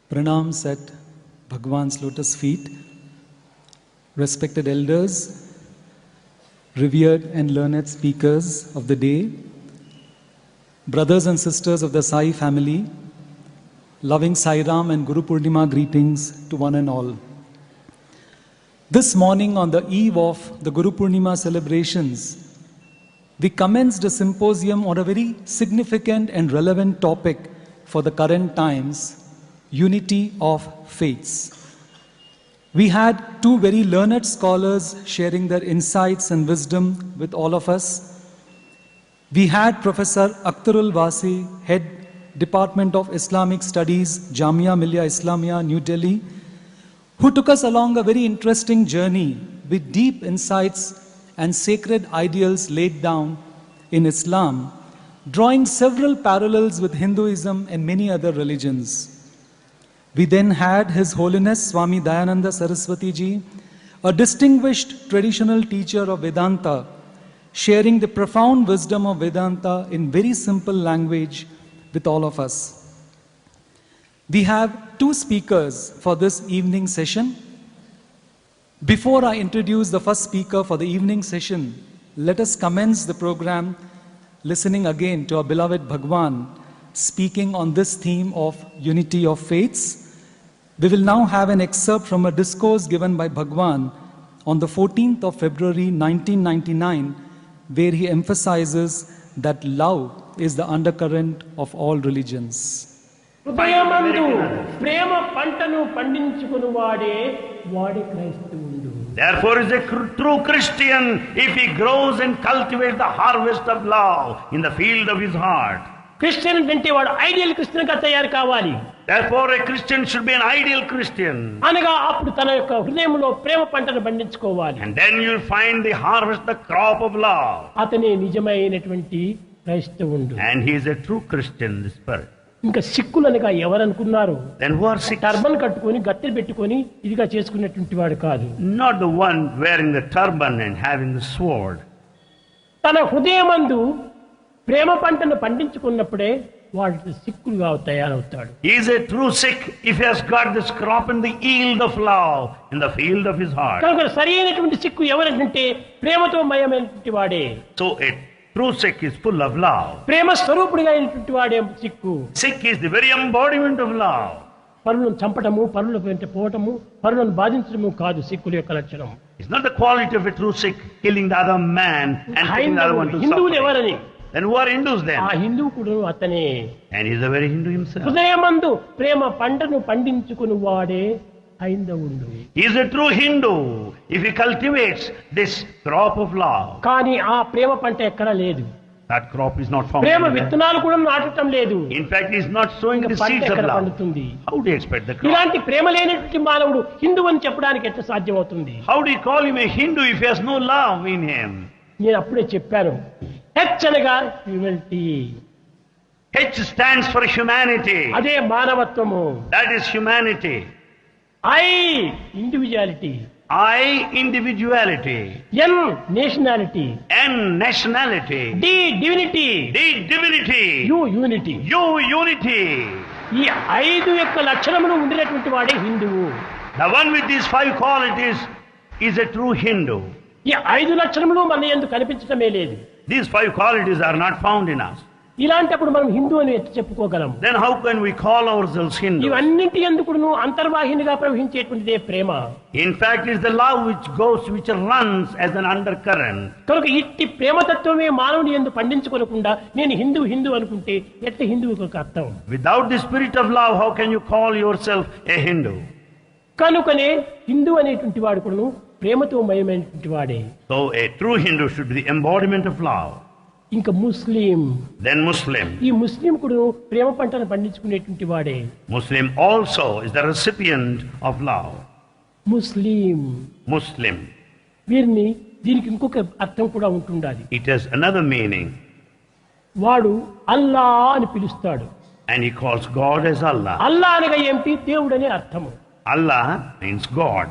Pranams at Bhagwan's lotus feet, respected elders, revered and learned speakers of the day, brothers and sisters of the Sai family, loving Sai Ram and Guru Purnima greetings to one and all. This morning, on the eve of the Guru Purnima celebrations, we commenced a symposium on a very significant and relevant topic for the current times, unity of faiths. We had two very learned scholars sharing their insights and wisdom with all of us. We had Professor Akhtarul Wasi, Head Department of Islamic Studies, Jamia Millia Islamia, New Delhi, who took us along a very interesting journey with deep insights and sacred ideals laid down in Islam, drawing several parallels with Hinduism and many other religions. We then had His Holiness Swami Dayananda Saraswati Ji, a distinguished traditional teacher of Vedanta, sharing the profound wisdom of Vedanta in very simple language with all of us. We have two speakers for this evening session. Before I introduce the first speaker for the evening session, let us commence the program listening again to our beloved Bhagwan speaking on this theme of unity of faiths. We will now have an excerpt from a discourse given by Bhagwan on the 14th of February 1999, where he emphasizes that love is the undercurrent of all religions. Therefore is a true Christian if he grows and cultivates the harvest of love in the field of his heart. Christian ante vaadu ideal Christian ga tayaru kavali. Therefore a Christian should be an ideal Christian. Anaga appudu tana yokka hrudayamulo prema pantanu pandinchukovali. And then you will find the harvest, the crop of love. Atane nijamainatvanti Kristavundu. And he is a true Christian in the spirit. ఇంకా సిక్కులనగా ఎవరు అనుకున్నారు? Then who are Sikhs? Turban కట్టుకొని గట్టెలు పెట్టుకొని ఇదిగా చేసుకునేటువంటి వాడు కాదు. Not the one wearing the turban and having the sword. తన హృదయమందు ప్రేమ పంటను పండించుకున్నప్పుడే వాడు సిక్కులుగా తయారవుతాడు. He is a true Sikh if he has got this crop in the yield of love in the field of his heart. కనుక సరైనటువంటి సిక్కు ఎవరంటే ప్రేమతో మయమైనటువంటి వాడే. So a true Sikh is full of love. ప్రేమ స్వరూపుడిగా అయినటువంటి వాడే Sikh. Sikh is the very embodiment of love. పరులను చంపటము, పరుల వెంట పోవటము, పరులను బాధించడము కాదు సిక్కుల యొక్క లక్షణం. It's not the quality of a true Sikh killing the other man and taking the other one to హిందువులు suffer. ఎవరని? Then who are Hindus then? ఆ హిందువు కూడా అతనే. And he is a very Hindu himself. హృదయమందు ప్రేమ పంటను పండించుకుని వాడే హైందవుడు. He is a true Hindu if he cultivates this crop of love. కానీ ఆ ప్రేమ పంట ఎక్కడా లేదు. That crop is not found. Prema Anywhere. విత్తనాలు కూడా నాటడం లేదు. In fact, he is not sowing the పంట seeds of ఎక్కడ love. పండుతుంది? How do you expect the crop? ఇలాంటి ప్రేమ లేనటువంటి మానవుడు హిందువు అని చెప్పడానికి ఎట్లా సాధ్యమవుతుంది? How do you call him a Hindu if he has no love in him? నేను అప్పుడే చెప్పాను. హెచ్ అనగా humanity. H stands for humanity. అదే మానవత్వము. That is humanity. I individuality. I individuality. N nationality. N nationality. D divinity. D divinity. U unity. U unity. ఈ ఐదు యొక్క లక్షణములు ఉండినటువంటి వాడే హిందువు. The one with these five qualities is a true Hindu. ఈ ఐదు లక్షణములు మన యందు కనిపించడమే లేదు. These five qualities are not found in us. ఇలాంటప్పుడు మనం హిందూ అని ఎట్లా చెప్పుకోగలం? Then how can we call ourselves Hindu? ఇవన్నింటి ఎందుకును అంతర్వాహినిగా ప్రవహించేటువంటిదే Prema. In fact, it's the love which runs as an undercurrent. కనుక ఇట్టి ప్రేమతత్వమే మానవుని యందు పండించుకోకుండా నేను హిందూ అనుకుంటే ఎట్లా హిందువుకు ఒక అర్థం? Without the spirit of love, how can you call yourself a Hindu? కనుకనే హిందూ అనేటువంటి వాడు కూడాను ప్రేమతో మయమైనటువంటి వాడే. So a true Hindu should be the embodiment of love. ఇంకా ముస్లిం. Then Muslim. ఈ ముస్లిం కూడా ప్రేమ పంటను పండించుకునేటువంటి వాడే. Muslim also is the recipient of love. Muslim. వీరిని దీనికి ఇంకొక అర్థం కూడా ఉంటుండాలి. It has another meaning. వాడు అల్లా అని పిలుస్తాడు. And he calls God as Allah. అల్లా అనగా ఏమిటి? దేవుడు అనే అర్థము. Allah means God.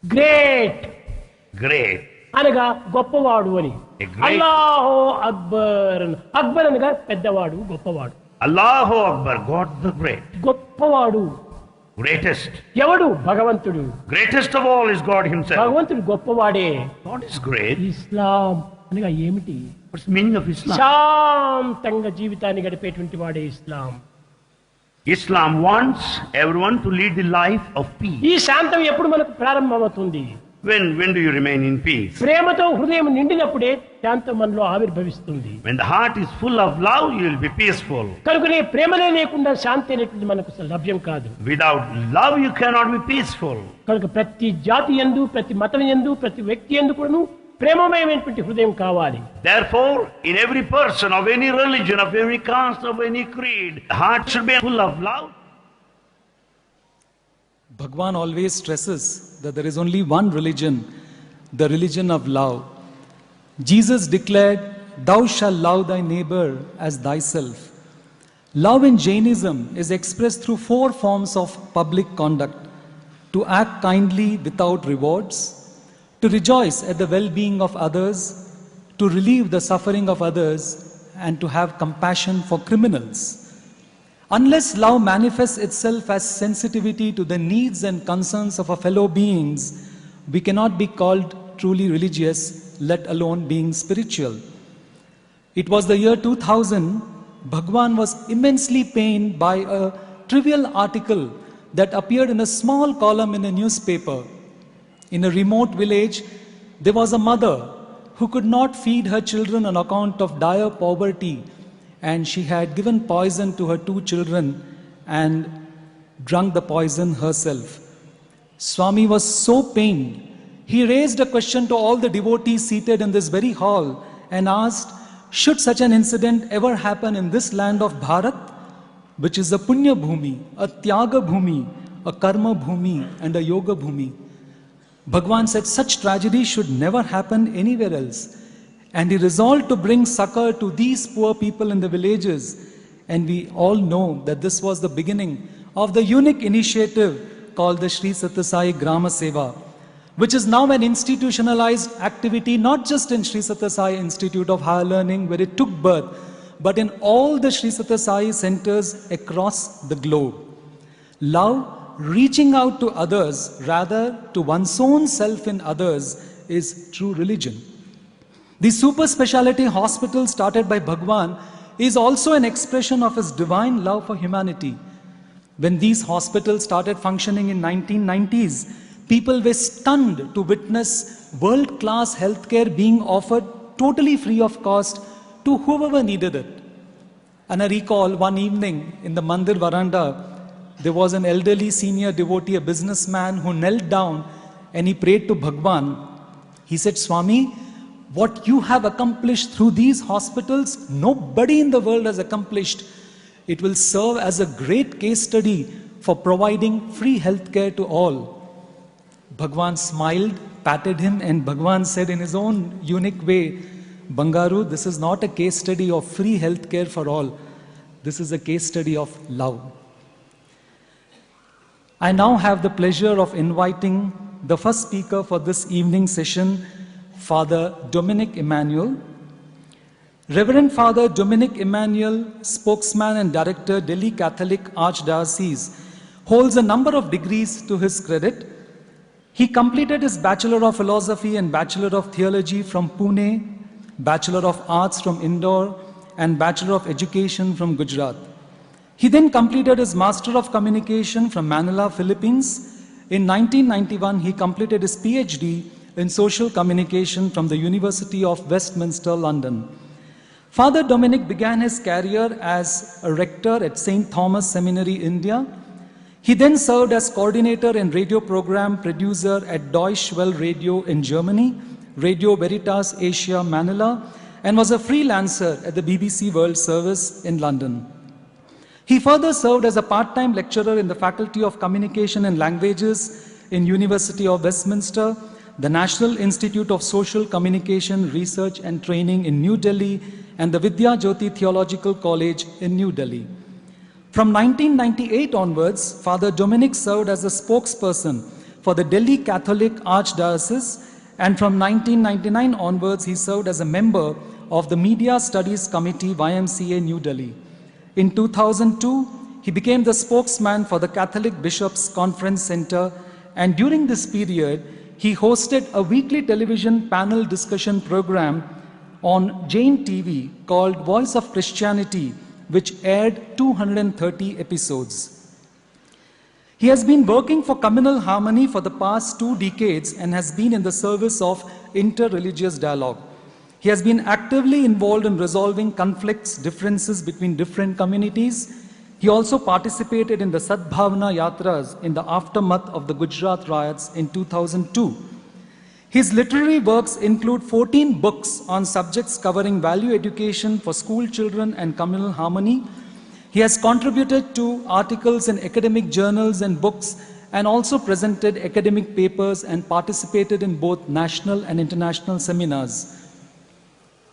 గ్రేట్ అనగా గొప్పవాడు అని. అల్లాహో అక్బర్. అక్బర్ అనగా పెద్దవాడు, గొప్పవాడు. Allahu Akbar, God the Great. గొప్పవాడు Greatest. ఎవడు? భగవంతుడు. Greatest of all is God Himself. భగవంతుడు గొప్పవాడే. God is great. ఇస్లాం అనగా ఏమిటి? What's the meaning of Islam? శాంతంగా జీవితాన్ని గడిపేటువంటి వాడే ఇస్లాం. Islam wants everyone to lead the life of peace. ఈ శాంతం ఎప్పుడు మనకు ప్రారంభమవుతుంది? When do you remain in peace? ప్రేమతో హృదయం నిండినప్పుడే శాంతం మనలో ఆవిర్భవిస్తుంది. When the heart is full of love, you will be peaceful. కనుకనే ప్రేమనే లేకుండా శాంతి అనేటువంటి మనకు లభ్యం కాదు. Without love, you cannot be peaceful. కనుక ప్రతి జాతి యందు, ప్రతి మతం యందు, ప్రతి వ్యక్తి యందు కూడాను ప్రేమమయమైనటువంటి హృదయం కావాలి. Therefore, in every person of any religion, of any caste, of any creed, the heart should be full of love. Bhagwan always stresses that there is only one religion, the religion of love. Jesus declared, "Thou shalt love thy neighbor as thyself." Love in Jainism is expressed through 4 forms of public conduct: to act kindly without rewards, to rejoice at the well-being of others, to relieve the suffering of others, and to have compassion for criminals. Unless love manifests itself as sensitivity to the needs and concerns of our fellow beings, we cannot be called truly religious, let alone being spiritual. It was the year 2000, Bhagwan was immensely pained by a trivial article that appeared in a small column in a newspaper. In a remote village, there was a mother who could not feed her children on account of dire poverty, and she had given poison to her 2 children and drunk the poison herself. Swami was so pained. He raised a question to all the devotees seated in this very hall and asked, should such an incident ever happen in this land of Bharat, which is a Punya Bhumi, a Tyaga Bhumi, a Karma Bhumi, and a Yoga Bhumi? Bhagwan said such tragedy should never happen anywhere else. And he resolved to bring succor to these poor people in the villages. And we all know that this was the beginning of the unique initiative called the Sri Sathya Sai Grama Seva, which is now an institutionalized activity not just in Sri Sathya Sai Institute of Higher Learning where it took birth, but in all the Sri Sathya Sai centers across the globe. Love, reaching out to others rather to one's own self in others, is true religion. The super speciality hospital started by Bhagwan is also an expression of his divine love for humanity. When these hospitals started functioning in 1990s, people were stunned to witness world-class healthcare being offered totally free of cost to whoever needed it. And I recall one evening in the Mandir veranda, there was an elderly senior devotee, a businessman, who knelt down and he prayed to Bhagwan. He said, "Swami, what you have accomplished through these hospitals, nobody in the world has accomplished. It will serve as a great case study for providing free healthcare to all." Bhagwan smiled, patted him, and Bhagwan said in his own unique way, "Bangaru, this is not a case study of free healthcare for all. This is a case study of love." I now have the pleasure of inviting the first speaker for this evening session, Father Dominic Emmanuel. Reverend Father Dominic Emmanuel, spokesman and director, Delhi Catholic Archdiocese, holds a number of degrees to his credit. He completed his Bachelor of Philosophy and Bachelor of Theology from Pune, Bachelor of Arts from Indore, and Bachelor of Education from Gujarat. He then completed his Master of Communication from Manila, Philippines. In 1991, he completed his PhD in Social Communication from the University of Westminster, London. Father Dominic began his career as a rector at St. Thomas Seminary, India. He then served as coordinator and radio program producer at Deutsche Welle Radio in Germany, Radio Veritas Asia, Manila, and was a freelancer at the BBC World Service in London. He further served as a part-time lecturer in the Faculty of Communication and Languages in University of Westminster, the National Institute of Social Communication Research and Training in New Delhi, and the Vidya Jyoti Theological College in New Delhi. From 1998 onwards, Father Dominic served as a spokesperson for the Delhi Catholic Archdiocese, and from 1999 onwards, he served as a member of the Media Studies Committee, YMCA, New Delhi. In 2002, he became the spokesman for the Catholic Bishops' Conference Center, and during this period, he hosted a weekly television panel discussion program on Jain TV called Voice of Christianity, which aired 230 episodes. He has been working for communal harmony for the past 2 decades and has been in the service of inter-religious dialogue. He has been actively involved in resolving conflicts, differences between different communities. He also participated in the Sadbhavana Yatras in the aftermath of the Gujarat riots in 2002. His literary works include 14 books on subjects covering value education for school children and communal harmony. He has contributed to articles in academic journals and books, and also presented academic papers and participated in both national and international seminars.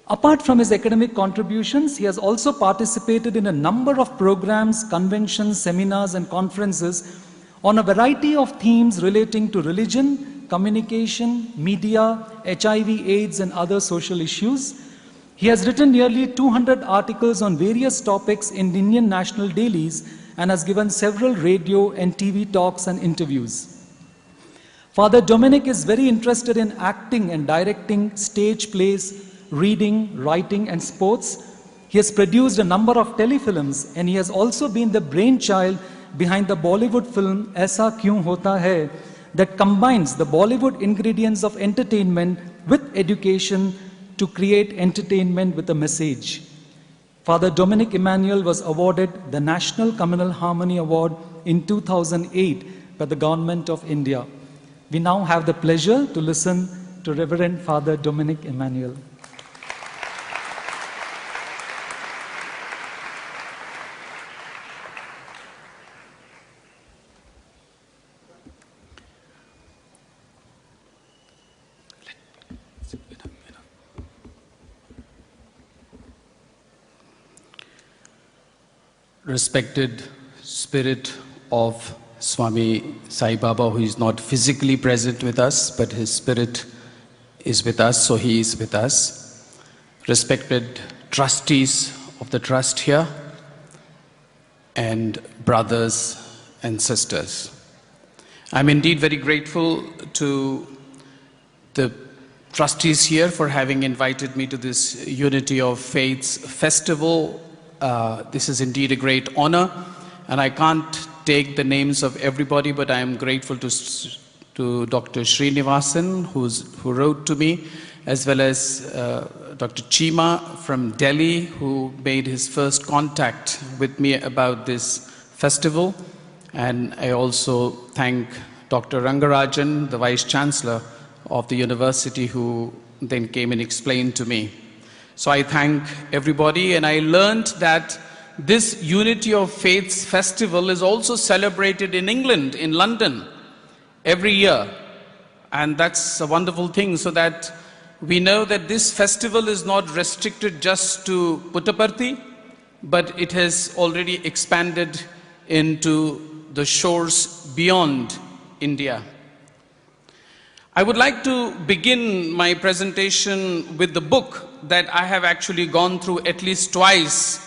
Apart from his academic contributions, he has also participated in a number of programs, conventions, seminars, and conferences on a variety of themes relating to religion, communication, media, HIV/AIDS, and other social issues. He has written nearly 200 articles on various topics in Indian national dailies and has given several radio and TV talks and interviews. Father Dominic is very interested in acting and directing stage plays, reading, writing, and sports. He has produced a number of telefilms, and he has also been the brainchild behind the Bollywood film Aisa Kyun Hota Hai, that combines the Bollywood ingredients of entertainment with education to create entertainment with a message. Father Dominic Emmanuel was awarded the National Communal Harmony Award in 2008 by the Government of India. We now have the pleasure to listen to Reverend Father Dominic Emmanuel. Respected spirit of Swami Sai Baba, who is not physically present with us, but his spirit is with us, so he is with us. Respected trustees of the trust here, and brothers and sisters. I'm indeed very grateful to the trustees here for having invited me to this Unity of Faiths festival. This is indeed a great honor, and I can't take the names of everybody, but I am grateful to Dr. Srinivasan, who wrote to me, as well as Dr. Chima from Delhi, who made his first contact with me about this festival. And I also thank Dr. Rangarajan, the Vice Chancellor of the university, who then came and explained to me. So I thank everybody, and I learned that this Unity of Faiths festival is also celebrated in England, in London, every year. And that's a wonderful thing, so that we know that this festival is not restricted just to Puttaparthi, but it has already expanded into the shores beyond India. I would like to begin my presentation with the book that I have actually gone through at least twice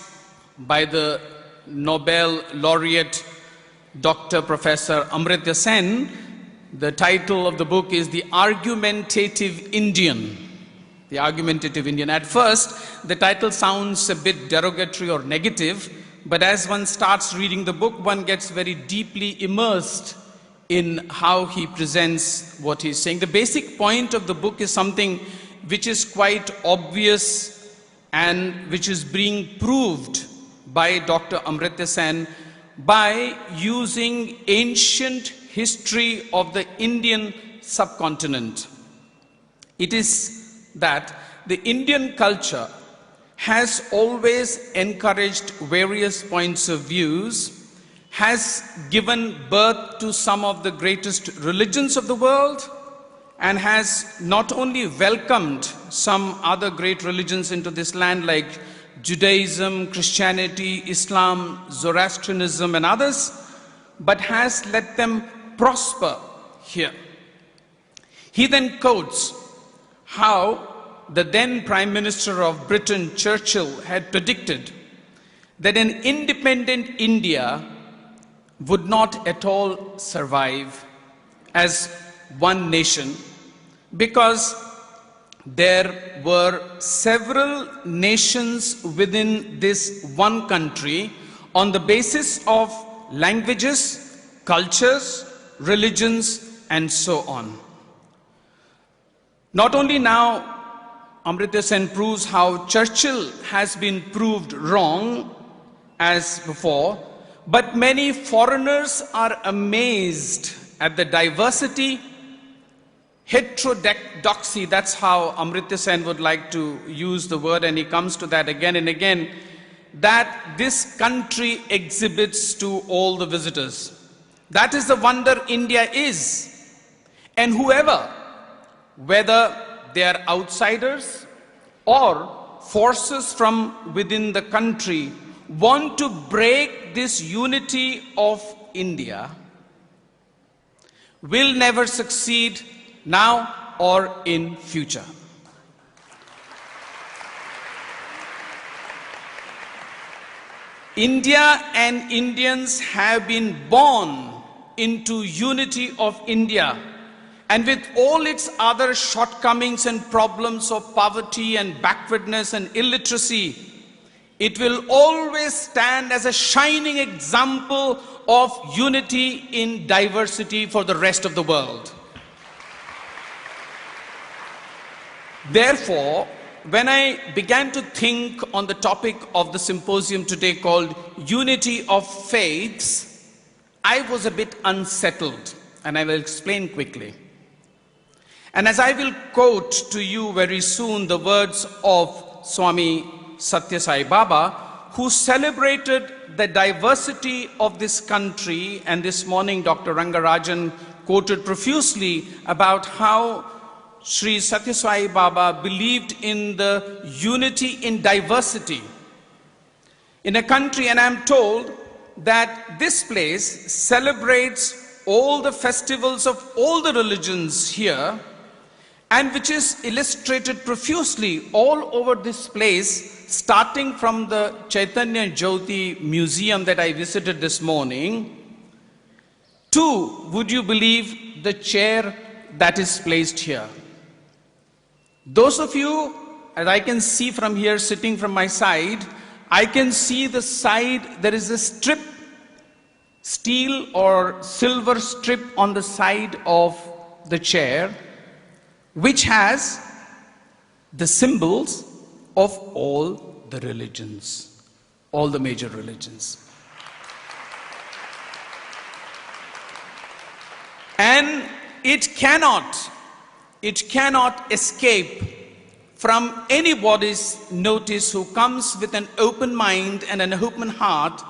by the Nobel laureate Dr. Professor Amartya Sen. The title of the book is The Argumentative Indian. The Argumentative Indian. At first, the title sounds a bit derogatory or negative, but as one starts reading the book, one gets very deeply immersed in how he presents what he's saying. The basic point of the book is something which is quite obvious and which is being proved by Dr. Amartya Sen by using ancient history of the Indian subcontinent. It is that the Indian culture has always encouraged various points of views, has given birth to some of the greatest religions of the world, and has not only welcomed some other great religions into this land like Judaism, Christianity, Islam, Zoroastrianism, and others, but has let them prosper here. He then quotes how the then Prime Minister of Britain, Churchill, had predicted that an independent India would not at all survive as one nation, because there were several nations within this one country on the basis of languages, cultures, religions, and so on. Not only now, Amartya Sen proves how Churchill has been proved wrong as before, but many foreigners are amazed at the diversity, heterodoxy, that's how Amartya Sen would like to use the word, and he comes to that again and again, that this country exhibits to all the visitors. That is the wonder India is. And whoever, whether they are outsiders or forces from within the country, want to break this unity of India, will never succeed now or in future. India and Indians have been born into unity of India, and with all its other shortcomings and problems of poverty and backwardness and illiteracy, it will always stand as a shining example of unity in diversity for the rest of the world. Therefore, when I began to think on the topic of the symposium today called Unity of Faiths, I was a bit unsettled, and I will explain quickly. And as I will quote to you very soon the words of Swami Satya Sai Baba, who celebrated the diversity of this country, and this morning Dr. Rangarajan quoted profusely about how Sri Satya Sai Baba believed in the unity in diversity in a country, and I am told that this place celebrates all the festivals of all the religions here, and which is illustrated profusely all over this place, starting from the Chaitanya Jyoti Museum that I visited this morning, to, would you believe, the chair that is placed here. Those of you, as I can see from here sitting from my side, I can see the side, there is a strip, steel or silver strip on the side of the chair, which has the symbols of all the religions, all the major religions. And it cannot escape from anybody's notice who comes with an open mind and an open heart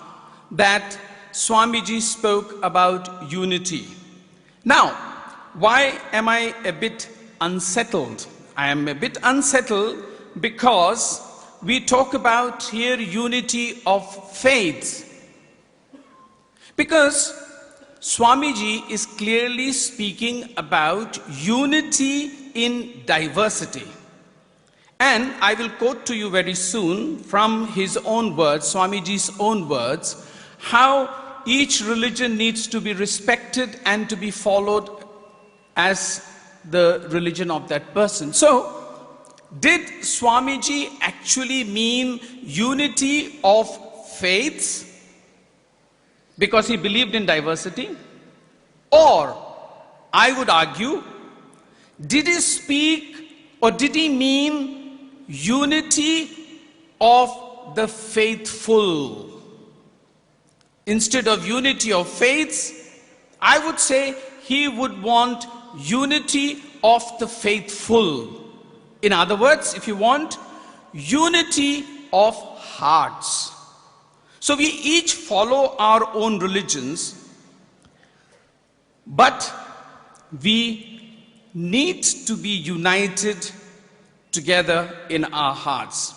that Swamiji spoke about unity. Now, why am I a bit unsettled? I am a bit unsettled because we talk about here unity of faith. Because Swamiji is clearly speaking about unity in diversity. And I will quote to you very soon from his own words, Swamiji's own words, how each religion needs to be respected and to be followed as the religion of that person. So, did Swamiji actually mean unity of faiths because he believed in diversity? Or, I would argue, did he speak or did he mean unity of the faithful? Instead of unity of faiths, I would say he would want unity of the faithful. In other words, if you want, unity of hearts. So we each follow our own religions, but we need to be united together in our hearts.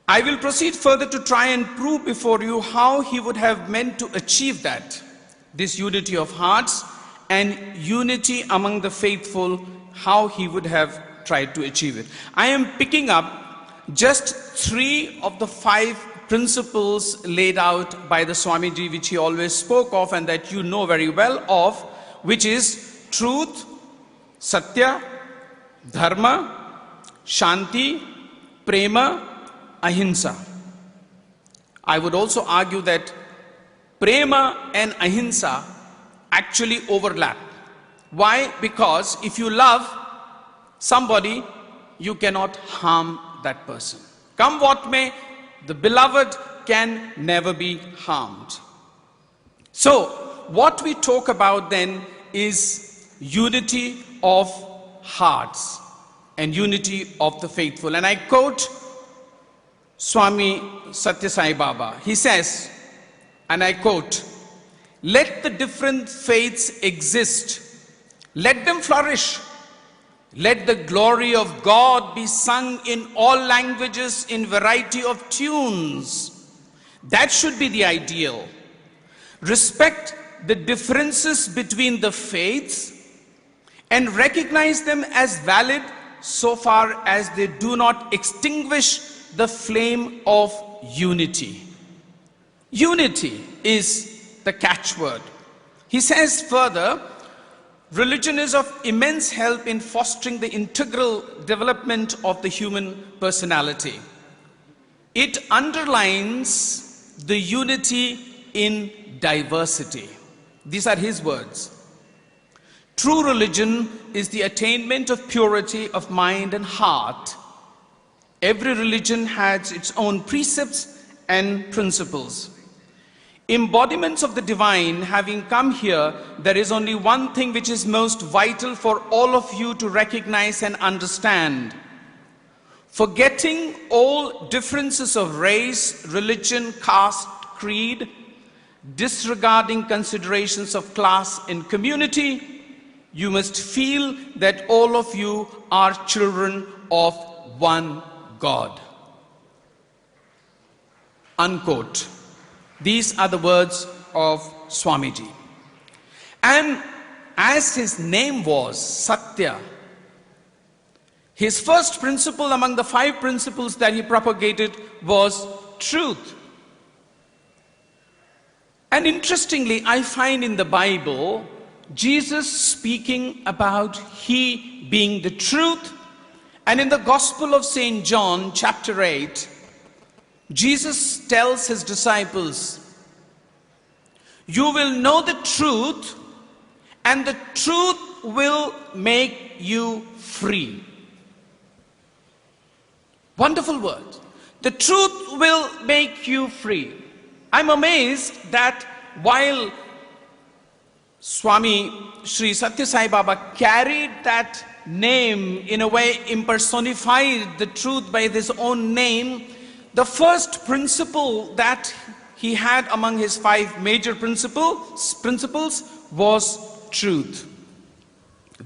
I will proceed further to try and prove before you how he would have meant to achieve that, this unity of hearts and unity among the faithful, how he would have tried to achieve it. I am picking up just 3 of the 5 principles laid out by the Swamiji, which he always spoke of and that you know very well of, which is truth, satya, dharma, shanti, prema, ahimsa. I would also argue that prema and ahimsa actually overlap. Why? Because if you love somebody, you cannot harm that person. Come what may, the beloved can never be harmed. So, what we talk about then is unity of hearts and unity of the faithful. And I quote Swami Satya Sai Baba. He says, and I quote, "Let the different faiths exist. Let them flourish. Let the glory of God be sung in all languages in variety of tunes." That should be the ideal. Respect the differences between the faiths and recognize them as valid so far as they do not extinguish the flame of unity. Unity is the catchword. He says further, religion is of immense help in fostering the integral development of the human personality. It underlines the unity in diversity. These are his words. True religion is the attainment of purity of mind and heart. Every religion has its own precepts and principles. Embodiments of the divine having come here, there is only one thing which is most vital for all of you to recognize and understand. Forgetting all differences of race, religion, caste, creed, disregarding considerations of class and community, you must feel that all of you are children of one God. Unquote. These are the words of Swamiji. And as his name was Satya, his first principle among the 5 principles that he propagated was truth. And interestingly, I find in the Bible, Jesus speaking about he being the truth. And in the Gospel of St. John, chapter 8, Jesus tells his disciples, "You will know the truth, and the truth will make you free." Wonderful word. The truth will make you free. I'm amazed that while Swami Sri Satya Sai Baba carried that name, in a way impersonified the truth by his own name, the first principle that he had among his 5 major principles was truth.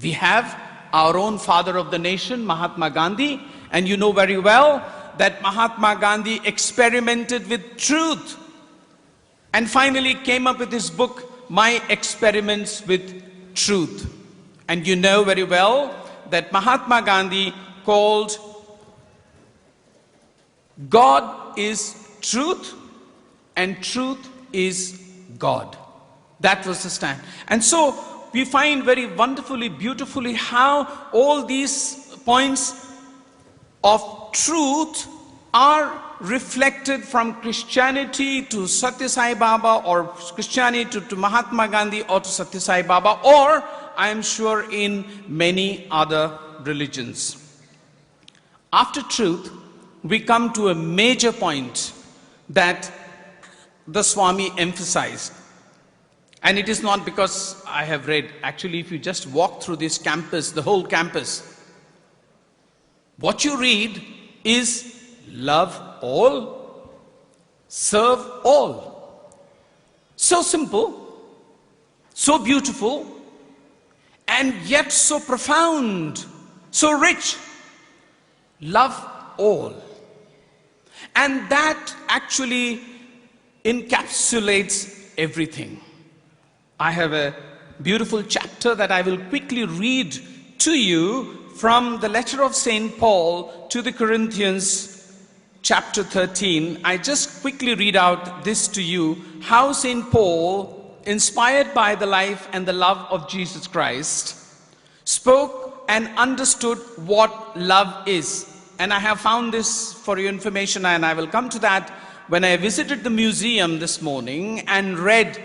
We have our own father of the nation, Mahatma Gandhi, and you know very well that Mahatma Gandhi experimented with truth and finally came up with his book, My Experiments with Truth. And you know very well that Mahatma Gandhi called God is truth and truth is God. That was the stand. And so we find very wonderfully, beautifully how all these points of truth are reflected from Christianity to Satya Sai Baba, or Christianity to Mahatma Gandhi, or to Satya Sai Baba, or I am sure in many other religions. After truth, we come to a major point that the Swami emphasized. And it is not because I have read. Actually, if you just walk through this campus, the whole campus, what you read is love all, serve all. So simple, so beautiful, and yet so profound, so rich. Love all. And that actually encapsulates everything. I have a beautiful chapter that I will quickly read to you from the letter of St. Paul to the Corinthians, chapter 13, I just quickly read out this to you, how St. Paul, inspired by the life and the love of Jesus Christ, spoke and understood what love is. And I have found this for your information, and I will come to that when I visited the museum this morning and read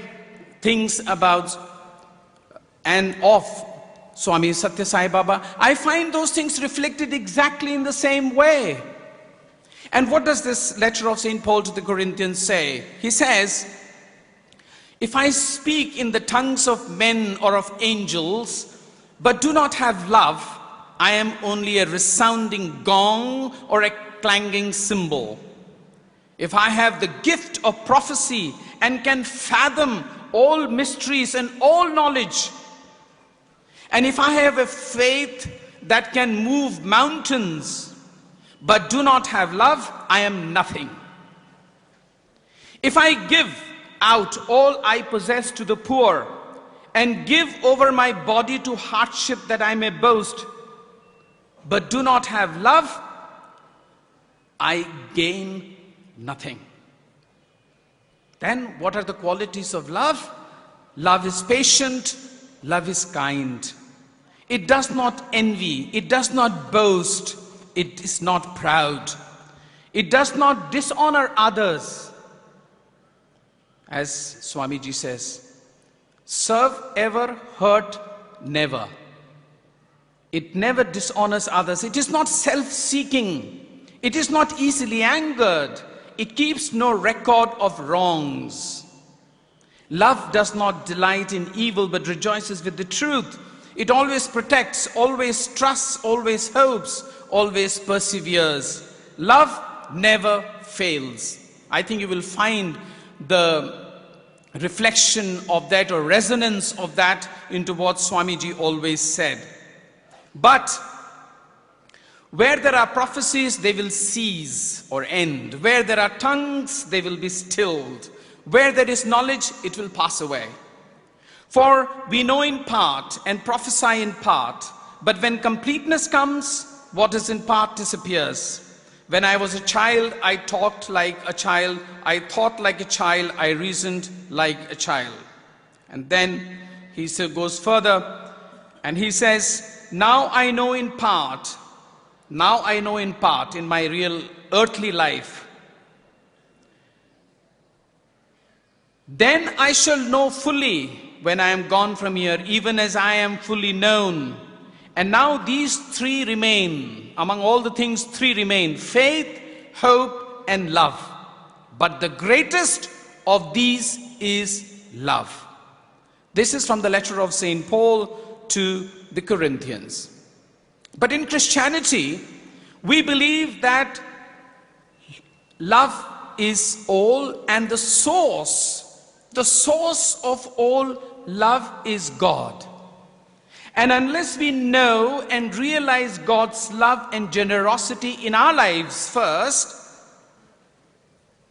things about and of Swami Satya Sai Baba. I find those things reflected exactly in the same way. And what does this letter of St. Paul to the Corinthians say? He says, if I speak in the tongues of men or of angels, but do not have love, I am only a resounding gong or a clanging cymbal. If I have the gift of prophecy and can fathom all mysteries and all knowledge, and if I have a faith that can move mountains, but do not have love, I am nothing. If I give out all I possess to the poor and give over my body to hardship that I may boast, but do not have love, I gain nothing. Then what are the qualities of love? Love is patient, love is kind. It does not envy, it does not boast, it is not proud. It does not dishonor others. As Swamiji says, serve ever, hurt never. It never dishonors others. It is not self-seeking. It is not easily angered. It keeps no record of wrongs. Love does not delight in evil but rejoices with the truth. It always protects, always trusts, always hopes, always perseveres. Love never fails. I think you will find the reflection of that or resonance of that into what Swamiji always said. But where there are prophecies, they will cease or end. Where there are tongues, they will be stilled. Where there is knowledge, it will pass away. For we know in part and prophesy in part, but when completeness comes, what is in part disappears. When I was a child, I talked like a child, I thought like a child, I reasoned like a child. And then he goes further and he says, now I know in part in my real earthly life. Then I shall know fully when I am gone from here, even as I am fully known. And now these three remain. Among all the things, three remain: faith, hope, and love. But the greatest of these is love. This is from the letter of St. Paul to the Corinthians. But in Christianity, we believe that love is all, and the source of all love is God. And unless we know and realize God's love and generosity in our lives first,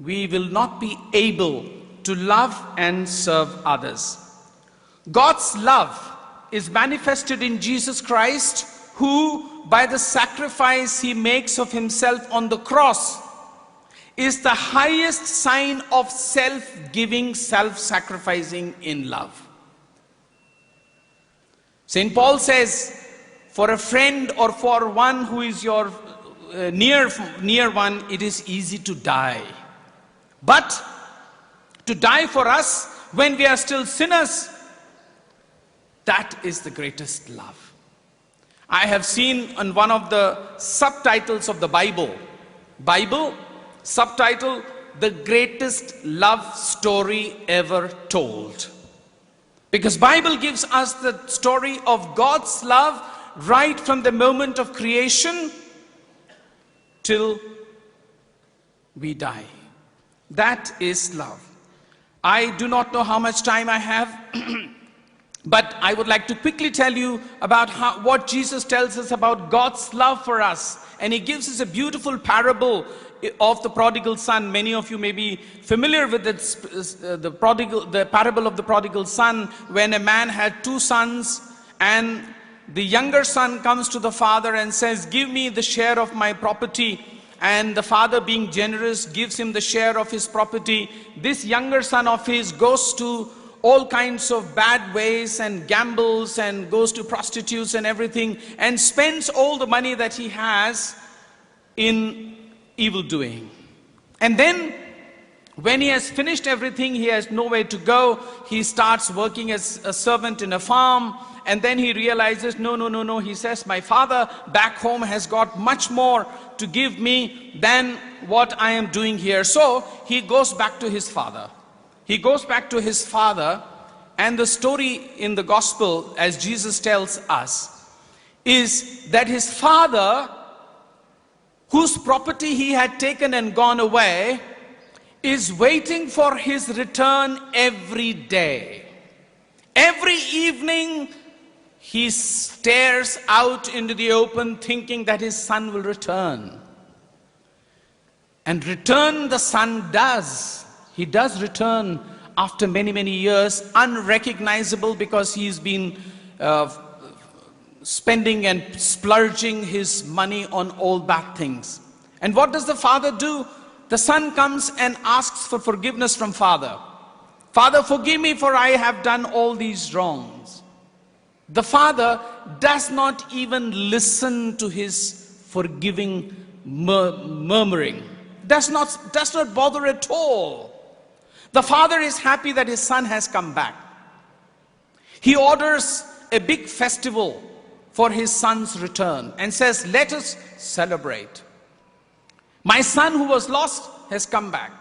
we will not be able to love and serve others. God's love is manifested in Jesus Christ, who, by the sacrifice he makes of himself on the cross, is the highest sign of self-giving, self-sacrificing in love. St. Paul says, for a friend or for one who is your near one, it is easy to die. But to die for us when we are still sinners, that is the greatest love. I have seen on one of the subtitles of the Bible, subtitle, the greatest love story ever told. Because Bible gives us the story of God's love right from the moment of creation till we die. That is love. I do not know how much time I have, but I would like to quickly tell you about what Jesus tells us about God's love for us. And he gives us a beautiful parable of the prodigal son. Many of you may be familiar with the parable of the prodigal son, when a man had two sons, and the younger son comes to the father and says, give me the share of my property. and the father, being generous, gives him the share of his property. This younger son of his goes to all kinds of bad ways and gambles and goes to prostitutes and everything and spends all the money that he has in evil doing. And then when he has finished everything, he has nowhere to go. He starts working as a servant in a farm, and then he realizes, no. He says, my father back home has got much more to give me than what I am doing here. So he goes back to his father. He goes back to his father, and the story in the gospel, as Jesus tells us, is that his father, whose property he had taken and gone away, is waiting for his return every day. Every evening, he stares out into the open thinking that his son will return. And return the son does. He does return after many, many years, unrecognizable because he's been spending and splurging his money on all bad things. And what does the father do? The son comes and asks for forgiveness from father. Father, forgive me, for I have done all these wrongs. The father does not even listen to his forgiving murmuring. Does not bother at all. The father is happy that his son has come back. He orders a big festival for his son's return and says, let us celebrate. My son who was lost has come back.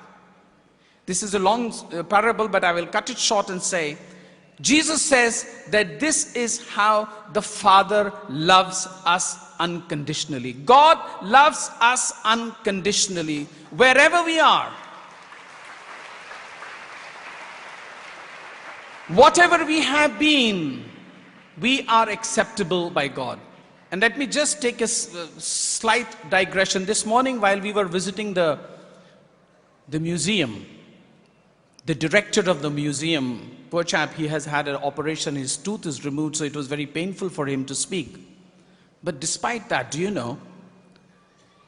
This is a long parable, but I will cut it short and say, Jesus says that this is how the Father loves us unconditionally. God loves us unconditionally, wherever we are. Whatever we have been, we are acceptable by God. And let me just take a slight digression. This morning while we were visiting the museum, the director of the museum, poor chap, he has had an operation, his tooth is removed, so it was very painful for him to speak. But despite that, do you know,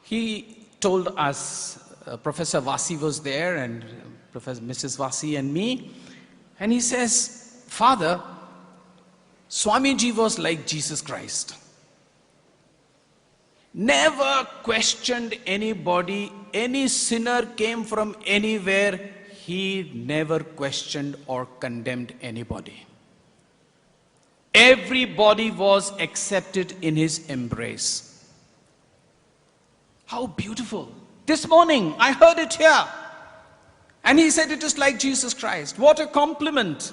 he told us, Professor Vasi was there, and Mrs. Vasi and me, and he says, Father, Swamiji was like Jesus Christ. Never questioned anybody. Any sinner came from anywhere, he never questioned or condemned anybody. Everybody was accepted in his embrace. How beautiful. This morning, I heard it here. And he said it is like Jesus Christ. What a compliment.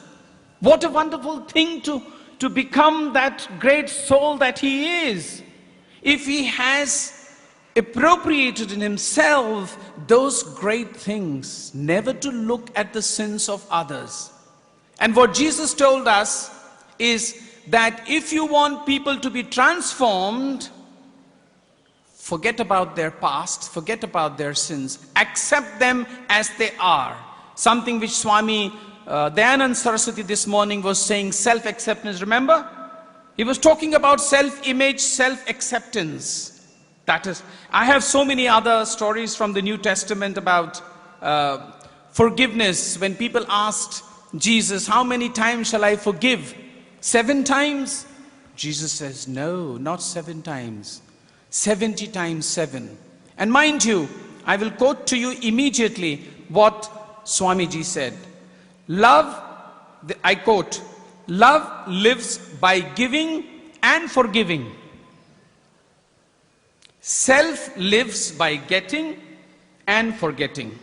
What a wonderful thing to become that great soul that he is. If he has appropriated in himself those great things, never to look at the sins of others. And what Jesus told us is that if you want people to be transformed, forget about their past, forget about their sins, accept them as they are. Something which Swami Dayanand Saraswati this morning was saying, self-acceptance, remember? He was talking about self-image, self-acceptance. That is, I have so many other stories from the New Testament about forgiveness. When people asked Jesus, how many times shall I forgive? 7 times? Jesus says, no, not 7 times. 70 times 7. And mind you, I will quote to you immediately what Swamiji said. Love, I quote, love lives by giving and forgiving. Self lives by getting and forgetting.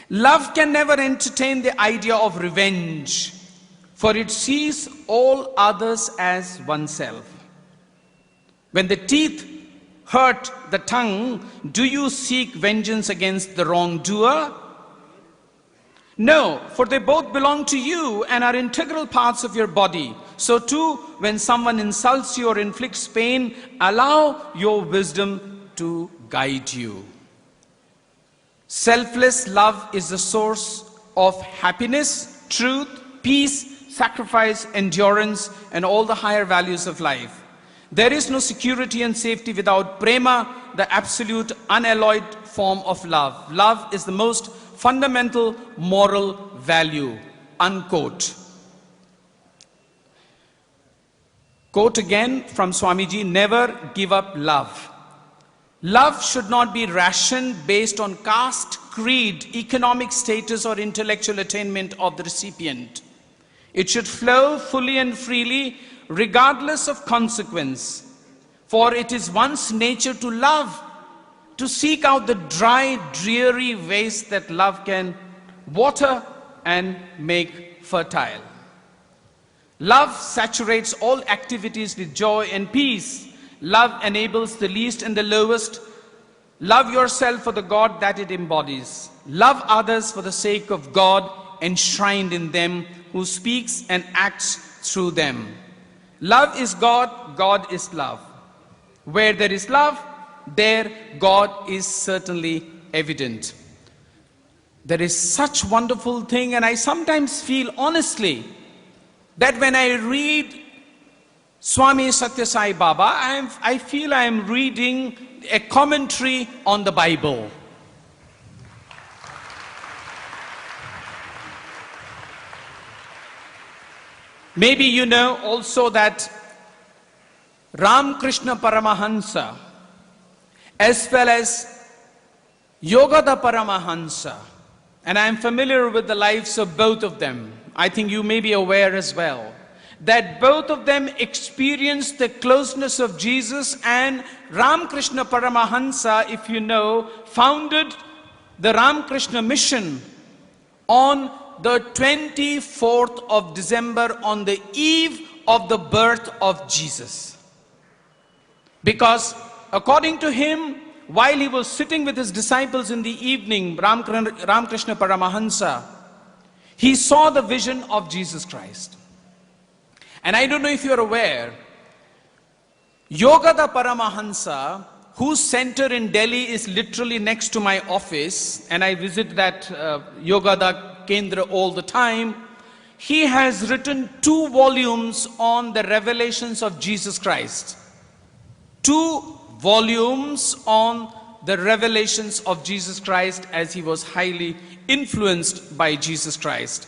Love can never entertain the idea of revenge, for it sees all others as oneself. When the teeth hurt the tongue, do you seek vengeance against the wrongdoer? No, for they both belong to you and are integral parts of your body. So too, when someone insults you or inflicts pain, allow your wisdom to guide you. Selfless love is the source of happiness, truth, peace, sacrifice, endurance, and all the higher values of life. There is no security and safety without prema, the absolute unalloyed form of love. Love is the most fundamental moral value. Unquote. Quote again from Swamiji, never give up love. Love should not be rationed based on caste, creed, economic status, or intellectual attainment of the recipient. It should flow fully and freely, regardless of consequence. For it is one's nature to love, to seek out the dry, dreary waste that love can water and make fertile. Love saturates all activities with joy and peace. Love enables the least and the lowest. Love yourself for the God that it embodies. Love others for the sake of God enshrined in them, who speaks and acts through them. Love is God, God is love. Where there is love, there God is certainly evident. There is such wonderful thing, and I sometimes feel honestly that when I read Swami Satya Sai Baba, I feel I am reading a commentary on the Bible. Maybe you know also that Ramakrishna Paramahansa, as well as Yogada Paramahansa, and I am familiar with the lives of both of them. I think you may be aware as well that both of them experienced the closeness of Jesus, and Ramakrishna Paramahansa, if you know, founded the Ramakrishna Mission on the 24th of December, on the eve of the birth of Jesus. Because according to him, while he was sitting with his disciples in the evening, Ramakrishna Paramahansa, he saw the vision of Jesus Christ. And I don't know if you're aware, Yogada Paramahansa, whose center in Delhi is literally next to my office, and I visit that Yogada Kendra all the time, he has written 2 volumes on the revelations of Jesus Christ. 2 volumes on the revelations of Jesus Christ, as he was highly influenced by Jesus Christ.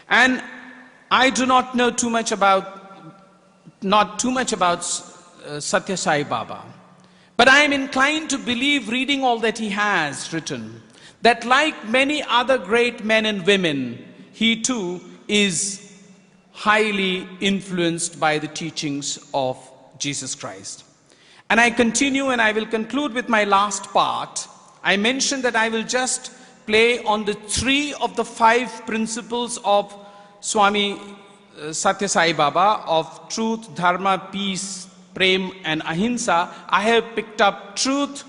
And I do not know too much about Satya Sai Baba, but I am inclined to believe, reading all that he has written, that like many other great men and women, he too is highly influenced by the teachings of Jesus Christ. And I continue, and I will conclude with my last part. I mentioned that I will just play on the 3 of the 5 principles of Swami Satya Sai Baba, of truth, dharma, peace, prem and ahimsa. I have picked up truth,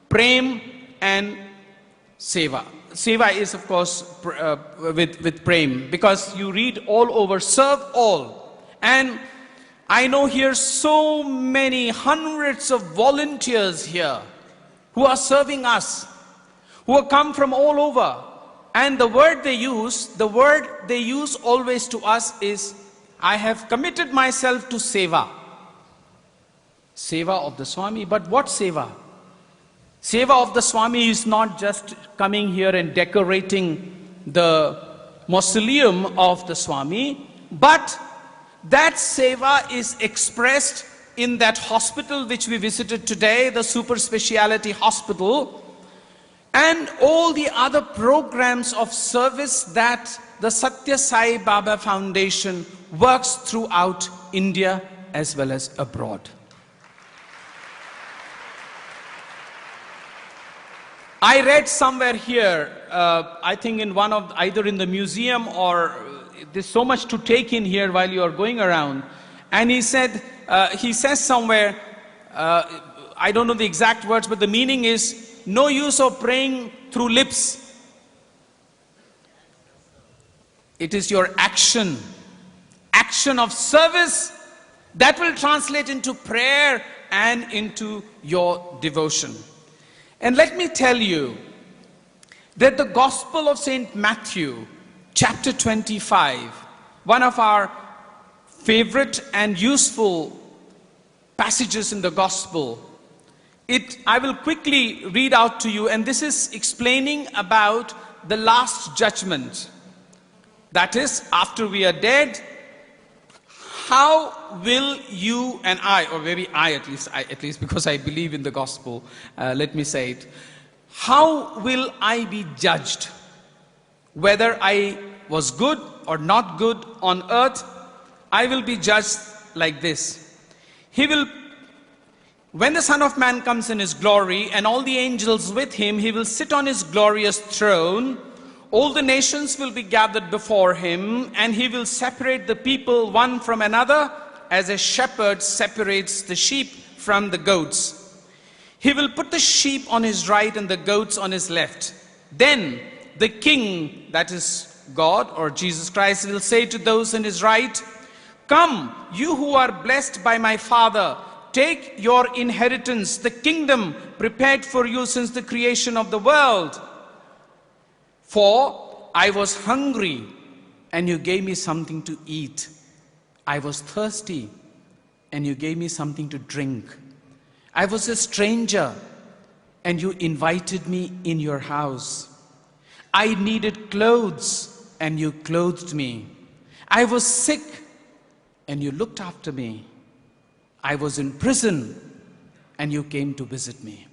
prem and seva. Seva is of course with prem, because you read all over, serve all. And I know here so many hundreds of volunteers here who are serving us, who have come from all over. And the word they use always to us is, I have committed myself to seva. Seva of the Swami, but what seva? Seva of the Swami is not just coming here and decorating the mausoleum of the Swami, but that seva is expressed in that hospital which we visited today, the super speciality hospital, and all the other programs of service that the Satya Sai Baba Foundation works throughout India as well as abroad. I read somewhere here, I think in one of, either in the museum or there's so much to take in here while you are going around. And he said, he says somewhere, I don't know the exact words, but the meaning is, no use of praying through lips. It is your action of service that will translate into prayer and into your devotion. And let me tell you that the Gospel of St. Matthew, chapter 25, one of our favorite and useful passages in the gospel. I will quickly read out to you, and this is explaining about the last judgment. That is, after we are dead, how will you and I, or maybe I at least because I believe in the gospel, let me say it. How will I be judged? Whether I was good or not good on earth, I will be judged like this. When the Son of Man comes in his glory and all the angels with him, he will sit on his glorious throne. All the nations will be gathered before him, and he will separate the people one from another as a shepherd separates the sheep from the goats. He will put the sheep on his right and the goats on his left. Then the King, that is God or Jesus Christ, will say to those on his right, "Come, you who are blessed by my Father, take your inheritance, the kingdom prepared for you since the creation of the world. For I was hungry, and you gave me something to eat. I was thirsty, and you gave me something to drink. I was a stranger, and you invited me in your house. I needed clothes, and you clothed me. I was sick, and you looked after me. I was in prison, and you came to visit me."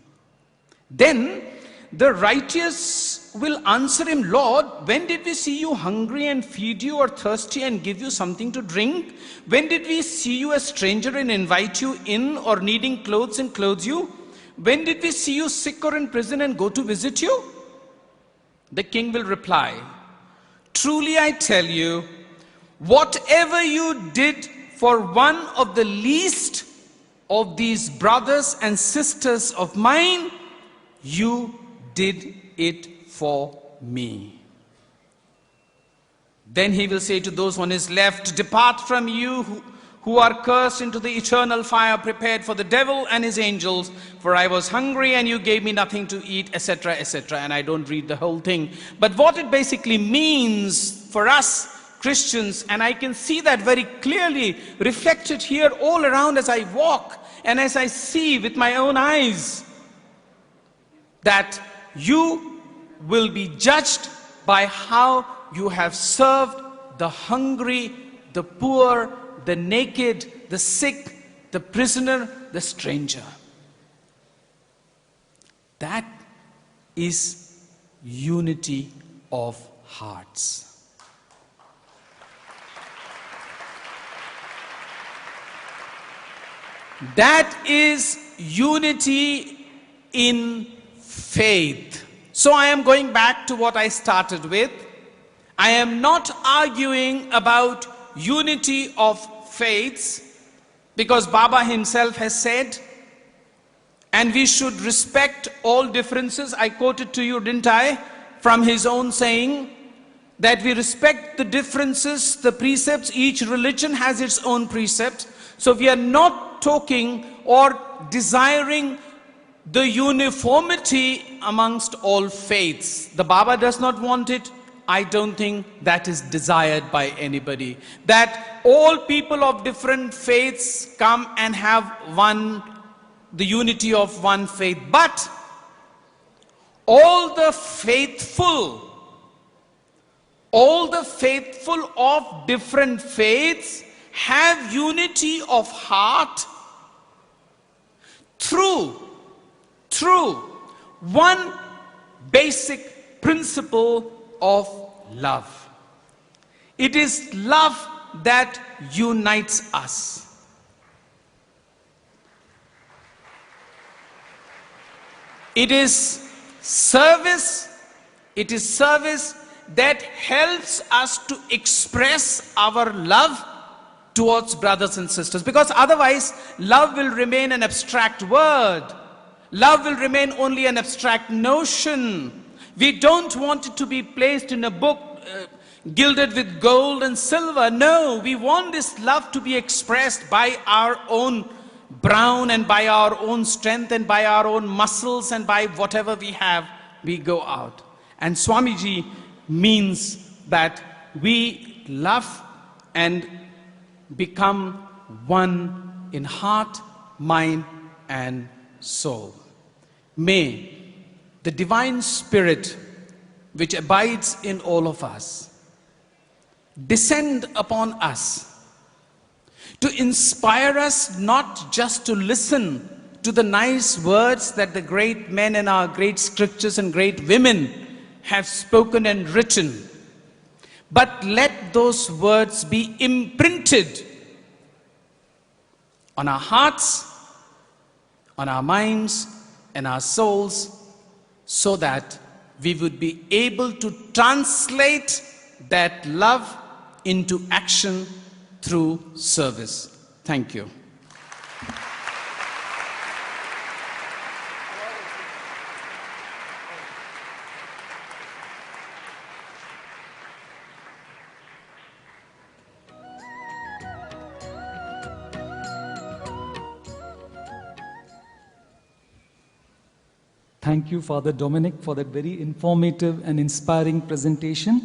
Then the righteous will answer him, "Lord, when did we see you hungry and feed you, or thirsty and give you something to drink? When did we see you a stranger and invite you in, or needing clothes and clothe you? When did we see you sick or in prison and go to visit you?" The king will reply, "Truly I tell you, whatever you did for one of the least of these brothers and sisters of mine, you did it for me." Then he will say to those on his left, "Depart from you who are cursed into the eternal fire prepared for the devil and his angels. For I was hungry and you gave me nothing to eat," etc., etc. And I don't read the whole thing. But what it basically means for us Christians, and I can see that very clearly reflected here all around as I walk and as I see with my own eyes, that you will be judged by how you have served the hungry, the poor, the naked, the sick, the prisoner, the stranger. That is unity of hearts. That is unity in faith. So I am going back to what I started with. I am not arguing about unity of faiths, because Baba himself has said, and we should respect all differences. I quoted to you, didn't I, from his own saying, that we respect the differences, the precepts. Each religion has its own precepts. So we are not talking or desiring the uniformity amongst all faiths. The Baba does not want it. I don't think that is desired by anybody. That all people of different faiths come and have the unity of one faith. But all the faithful of different faiths have unity of heart through one basic principle of love. It is love that unites us. It is service that helps us to express our love towards brothers and sisters. Because otherwise, love will remain an abstract word. Love will remain only an abstract notion. We don't want it to be placed in a book gilded with gold and silver. No, we want this love to be expressed by our own brawn and by our own strength and by our own muscles and by whatever we have, we go out. And Swamiji means that we love and become one in heart, mind, and soul. May the divine spirit which abides in all of us descend upon us to inspire us not just to listen to the nice words that the great men and our great scriptures and great women have spoken and written, but let those words be imprinted on our hearts, on our minds, and our souls, so that we would be able to translate that love into action through service. Thank you. Thank you, Father Dominic, for that very informative and inspiring presentation.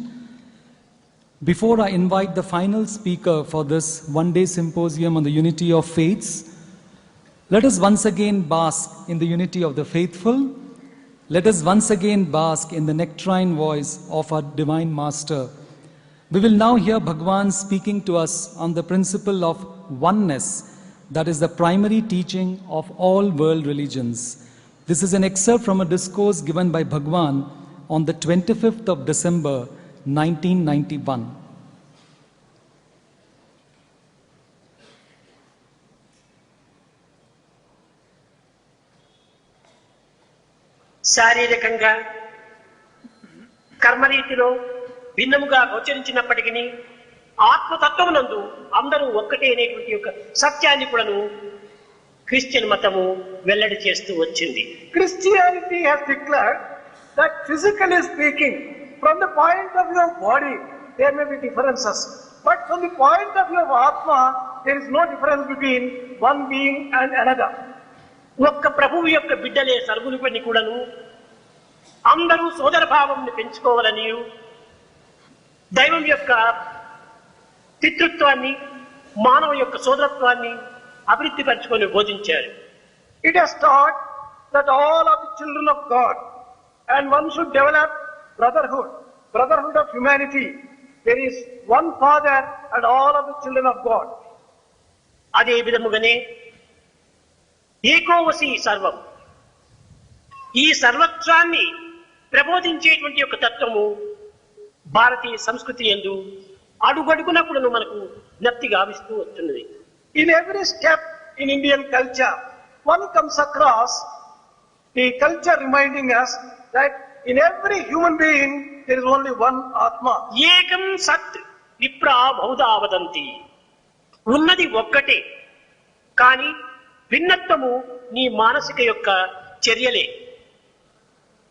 Before I invite the final speaker for this one-day symposium on the unity of faiths, let us once again bask in the unity of the faithful. Let us once again bask in the nectarine voice of our Divine Master. We will now hear Bhagwan speaking to us on the principle of oneness, that is the primary teaching of all world religions. This is an excerpt from a discourse given by Bhagwan on the 25th of December, 1991. శారీరకంగా కర్మరీతిలో భిన్నముగా గోచరించినప్పటికీ ఆత్మతత్వమునందు అందరూ ఒక్కటే అనేటువంటి యొక్క సత్యాన్ని కూడాను Christian మతము వెల్లడి చేస్తూ వచ్చింది. Christianity has declared that physically speaking, from the point of view of body, there may be differences. But from the point of view of Atma, there is no difference between one being and another. ఒక్క ప్రభువు యొక్క బిడ్డలే సర్వులు పని కూడాను అందరూ సోదర భావంని పెంచుకోవాలని దైవం యొక్క పితృత్వాన్ని మానవ యొక్క సోదరత్వాన్ని అభివృద్ధి పరచుకొని బోధించారు. It has taught that all are the children of God and one should develop brotherhood of humanity. There is one Father and all of the children of God. అదే విధముగానే ఏకోవసి సర్వం, ఈ సర్వత్వాన్ని ప్రబోధించేటువంటి యొక్క తత్వము భారతీయ సంస్కృతి యందు అడుగడుగునప్పుడు మనకు జ్ఞప్తి గావిస్తూ వస్తున్నది. In every step in Indian culture, one comes across the culture reminding us that in every human being there is only one Atma. ఏకం సత్ విప్రా బహుదా వదంతి. ఉన్నది ఒక్కటే, కానీ భిన్నత్వము నీ మానసిక యొక్క చర్యలే.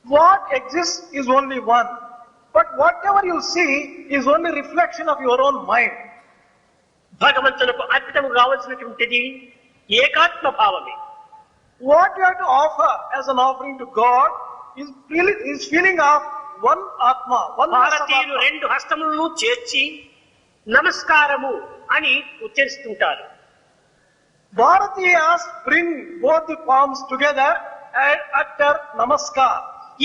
What exists is only one, but whatever you see is only reflection of your own mind. భగవంతునకు అర్పితము కావలసినటువంటిది ఏకాత్మ భావమే. What you have to offer as an offering to God is feeling of one Atma, one భారతీయులు Atma. రెండు హస్తములను చేర్చి నమస్కారము అని ఉచ్చరిస్తుంటారు. Bharatiyas bring both the palms together and utter namaskar.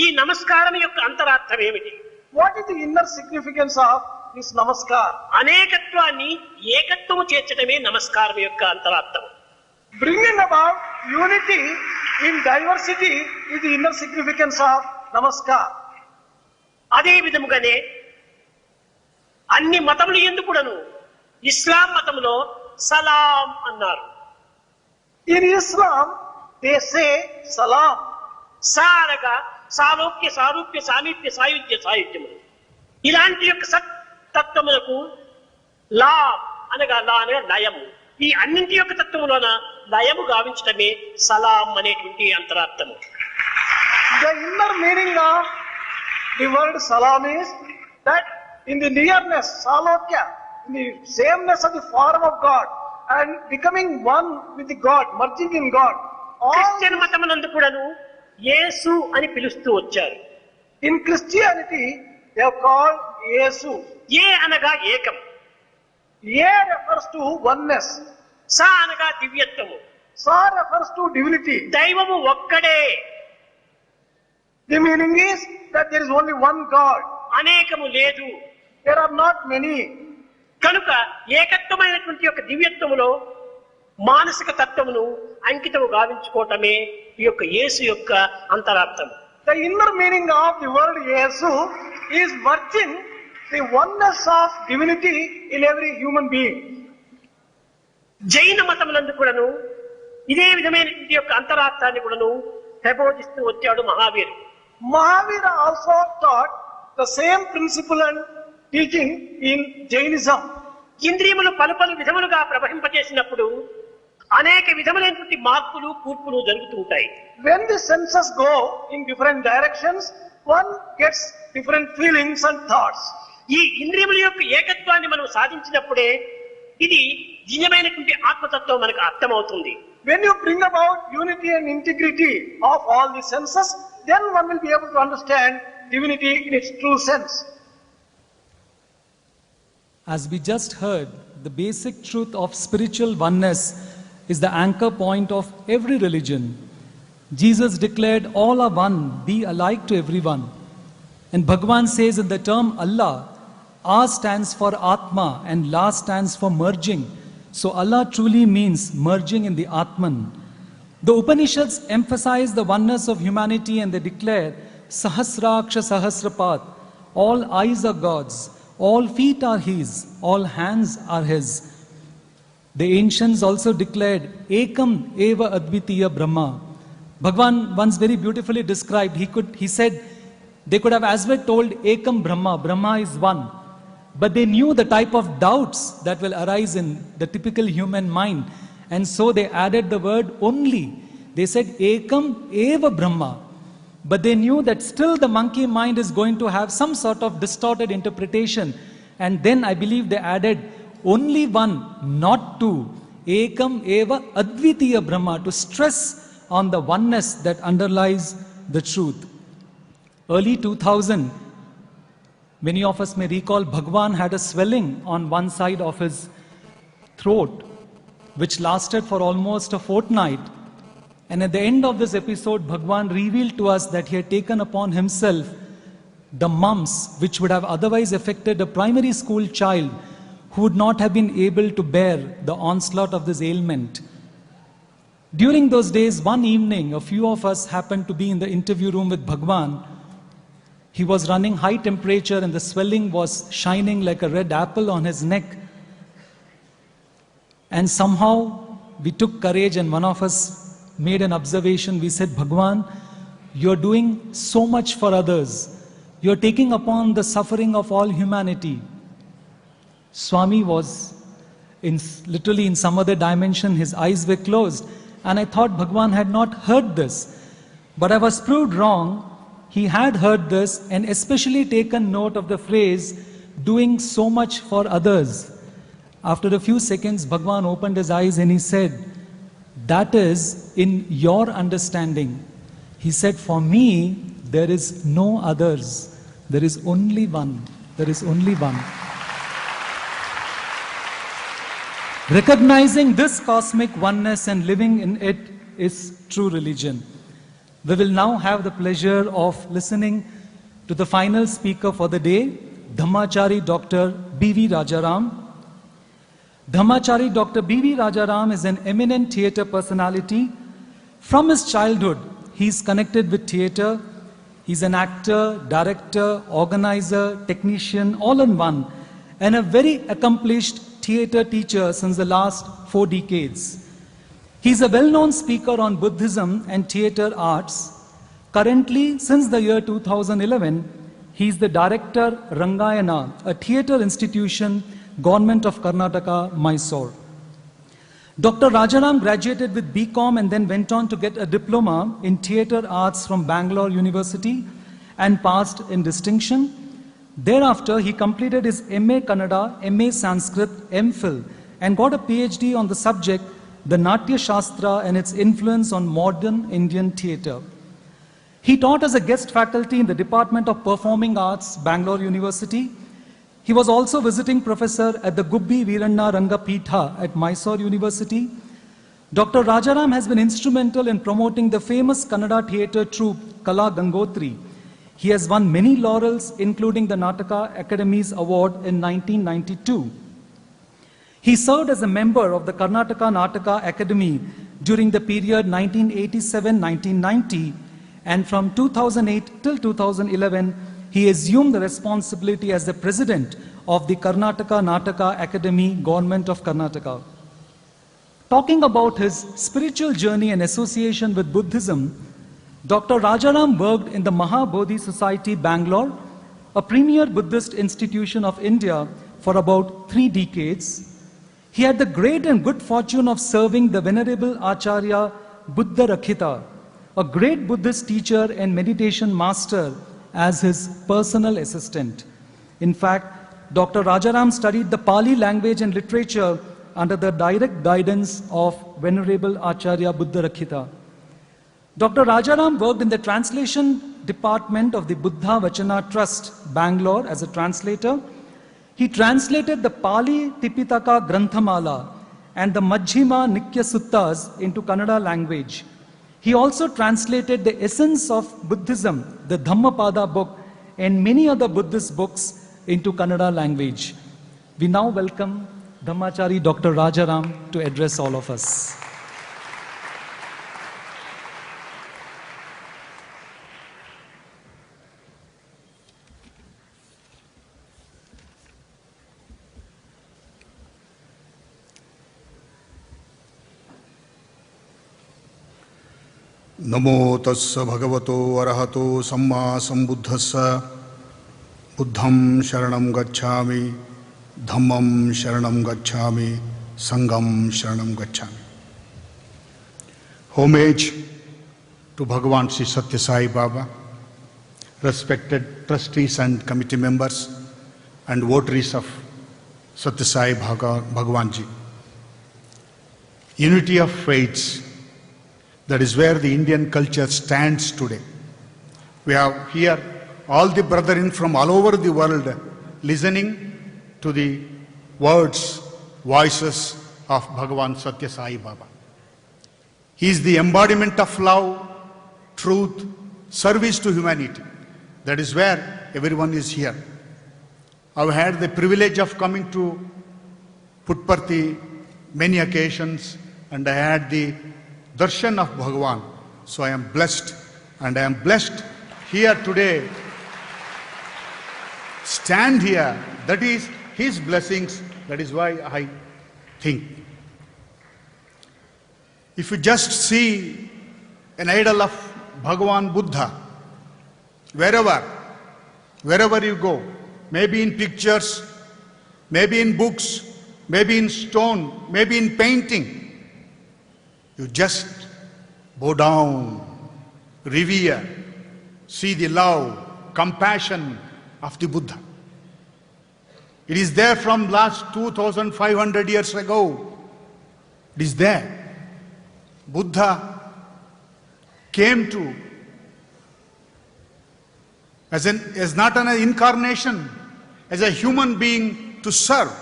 ఈ నమస్కారం యొక్క అంతరార్థం ఏమిటి? What is the inner significance of this namaskar? అనేకత్వాన్ని ఏకత్వము చేర్చడమే నమస్కారం యొక్క అంతరార్థం. Bringing about unity in diversity is the inner significance of namaskar. అదే విధముగానే అన్ని మతములు యందు కూడాను ఇస్లాం మతములో సలాం అన్నారు. In Islam, they say salam. సా అనగా సాలోక్య సారూప్య సామీప్య సాయుధ్య సాయుధ్యము. ఇలాంటి యొక్క తత్వములకు లా అనగా లయము. ఈ అన్నింటి యొక్క తత్వములోన లయము గావించటమే సలాం అనేటువంటి అంతరార్థము. The inner meaning of the word salam is that in the nearness, salokya, in the sameness of the form of God and becoming one with the God, merging in God. Christian మతమునందు కూడాను యేసు అని పిలుస్తూ వచ్చారు. In Christianity, they have called Yesu. ఏ అనగా ఏకం, Ye refers to oneness. సా అనగా దివ్యత్వము, Sa refers to divinity. దైవము ఒక్కడే, The meaning is that there is only one God. అనేకము లేదు. There are not many. కనుక ఏకత్వమైనటువంటి యొక్క దివ్యత్వములో మానసిక తత్వమును అంకితము గావించుకోవటమే ఈ యొక్క యేసు యొక్క అంతరార్థం. The inner meaning of the word Yesu is merging the oneness of divinity in every human being. జైన మతములందు కూడాను ఇదే విధమైనటువంటి యొక్క అంతరార్థాన్ని కూడాను ప్రబోధిస్తూ వచ్చాడు మహావీరు. Mahavira also taught the same principle and teaching in Jainism. ఇంద్రియములు పలు పలు విధములుగా ప్రవహింపజేసినప్పుడు అనేక విధములైనటువంటి మార్పులు కూర్పులు జరుగుతూ ఉంటాయి. When the senses go in different directions, one gets different feelings and thoughts. ఈ ఇంద్రియముల యొక్క ఏకత్వాన్ని మనం సాధించినప్పుడే ఇది దివ్యమైనటువంటి ఆత్మతత్వం మనకు అర్థమవుతుంది. When you bring about unity and integrity of all the senses, then one will be able to understand divinity in its true sense. As we just heard, the basic truth of spiritual oneness is the anchor point of every religion. Jesus declared, all are one, be alike to everyone. And Bhagavan says in the term Allah, A stands for Atma and La stands for merging. So Allah truly means merging in the Atman. The Upanishads emphasize the oneness of humanity and they declare, Sahasraksha Sahasrapat, all eyes are God's, all feet are His, all hands are His. The ancients also declared, Ekam Eva Advitiya Brahma. Bhagavan once very beautifully described, he said, they could have as well told Ekam Brahma, Brahma is one. But they knew the type of doubts that will arise in the typical human mind. And so they added the word only. They said, Ekam Eva Brahma. But they knew that still the monkey mind is going to have some sort of distorted interpretation. And then I believe they added only one, not two. Ekam Eva Advitiya Brahma, to stress on the oneness that underlies the truth. Early 2000, many of us may recall Bhagwan had a swelling on one side of his throat, which lasted for almost a fortnight. And at the end of this episode, Bhagwan revealed to us that he had taken upon himself the mumps which would have otherwise affected a primary school child who would not have been able to bear the onslaught of this ailment. During those days, one evening, a few of us happened to be in the interview room with Bhagwan. He was running high temperature and the swelling was shining like a red apple on his neck. And somehow we took courage and one of us made an observation. We said, Bhagwan, you're doing so much for others. You're taking upon the suffering of all humanity. Swami was literally in some other dimension. His eyes were closed. And I thought Bhagwan had not heard this. But I was proved wrong. He had heard this and especially taken note of the phrase, doing so much for others. After a few seconds, Bhagwan opened his eyes and he said, that is in your understanding. He said, for me, there is no others. There is only one. There is only one. Recognizing this cosmic oneness and living in it is true religion. We will now have the pleasure of listening to the final speaker for the day, Dhammachari Dr. B.V. Rajaram. Dhammachari Dr. B.V. Rajaram is an eminent theatre personality. From his childhood, he is connected with theatre. He is an actor, director, organizer, technician, all in one, and a very accomplished theatre teacher since the last 4 decades. He is a well-known speaker on Buddhism and theatre arts. Currently, since the year 2011, he is the director Rangayana, a theatre institution, Government of Karnataka, Mysore. Dr. Rajaram graduated with BCom and then went on to get a diploma in theatre arts from Bangalore University and passed in distinction. Thereafter, he completed his MA Kannada, MA Sanskrit, MPhil, and got a PhD on the subject, the Natya Shastra and its influence on modern Indian theatre. He taught as a guest faculty in the Department of Performing Arts, Bangalore University. He was also visiting professor at the Gubbi Veeranna Ranga Peetha at Mysore University. Dr. Rajaram has been instrumental in promoting the famous Kannada theatre troupe Kala Gangotri. He has won many laurels, including the Nataka Academy's award in 1992. He served as a member of the Karnataka Nataka Academy during the period 1987-1990, and from 2008 till 2011, he assumed the responsibility as the president of the Karnataka Nataka Academy, Government of Karnataka. Talking about his spiritual journey and association with Buddhism, Dr. Rajaram worked in the Mahabodhi Society, Bangalore, a premier Buddhist institution of India, for about 3 decades. He had the great and good fortune of serving the Venerable Acharya Buddha Rakhita, a great Buddhist teacher and meditation master, as his personal assistant. In fact, Dr. Rajaram studied the Pali language and literature under the direct guidance of Venerable Acharya Buddha Rakhita. Dr. Rajaram worked in the translation department of the Buddha Vachana Trust, Bangalore, as a translator. He translated the Pali Tipitaka Granthamala and the Majjhima Nikya Suttas into Kannada language. He also translated the essence of Buddhism, the Dhammapada book, and many other Buddhist books into Kannada language. We now welcome Dhammachari Dr. Rajaram to address all of us. नमो तस्स भगवतो अरहतो सम्मा सम्बुद्धस्स बुद्धं शरणं गच्छामि धम्मं शरणं गच्छामि संघं शरणं गच्छामि. Homage to Bhagavan Sri Satya Sai Baba, respected trustees and committee members and votaries of Satya Sai Bhagavanji. Unity of faiths, that is where the Indian culture stands today. We have here all the brethren from all over the world listening to the words, voices of Bhagavan Satya Sai Baba. He is the embodiment of love, truth, service to humanity. That is where everyone is here. I've had the privilege of coming to Puttaparthi many occasions, and I had the darshan of Bhagavan. So I am blessed, and I am blessed here today. Stand here, that is his blessings, that is why I think. If you just see an idol of Bhagavan Buddha, wherever you go, maybe in pictures, maybe in books, maybe in stone, maybe in painting, you just bow down, revere, see the love, compassion of the Buddha. It is there from last 2,500 years ago. It is there. Buddha came to as not an incarnation, as a human being to serve.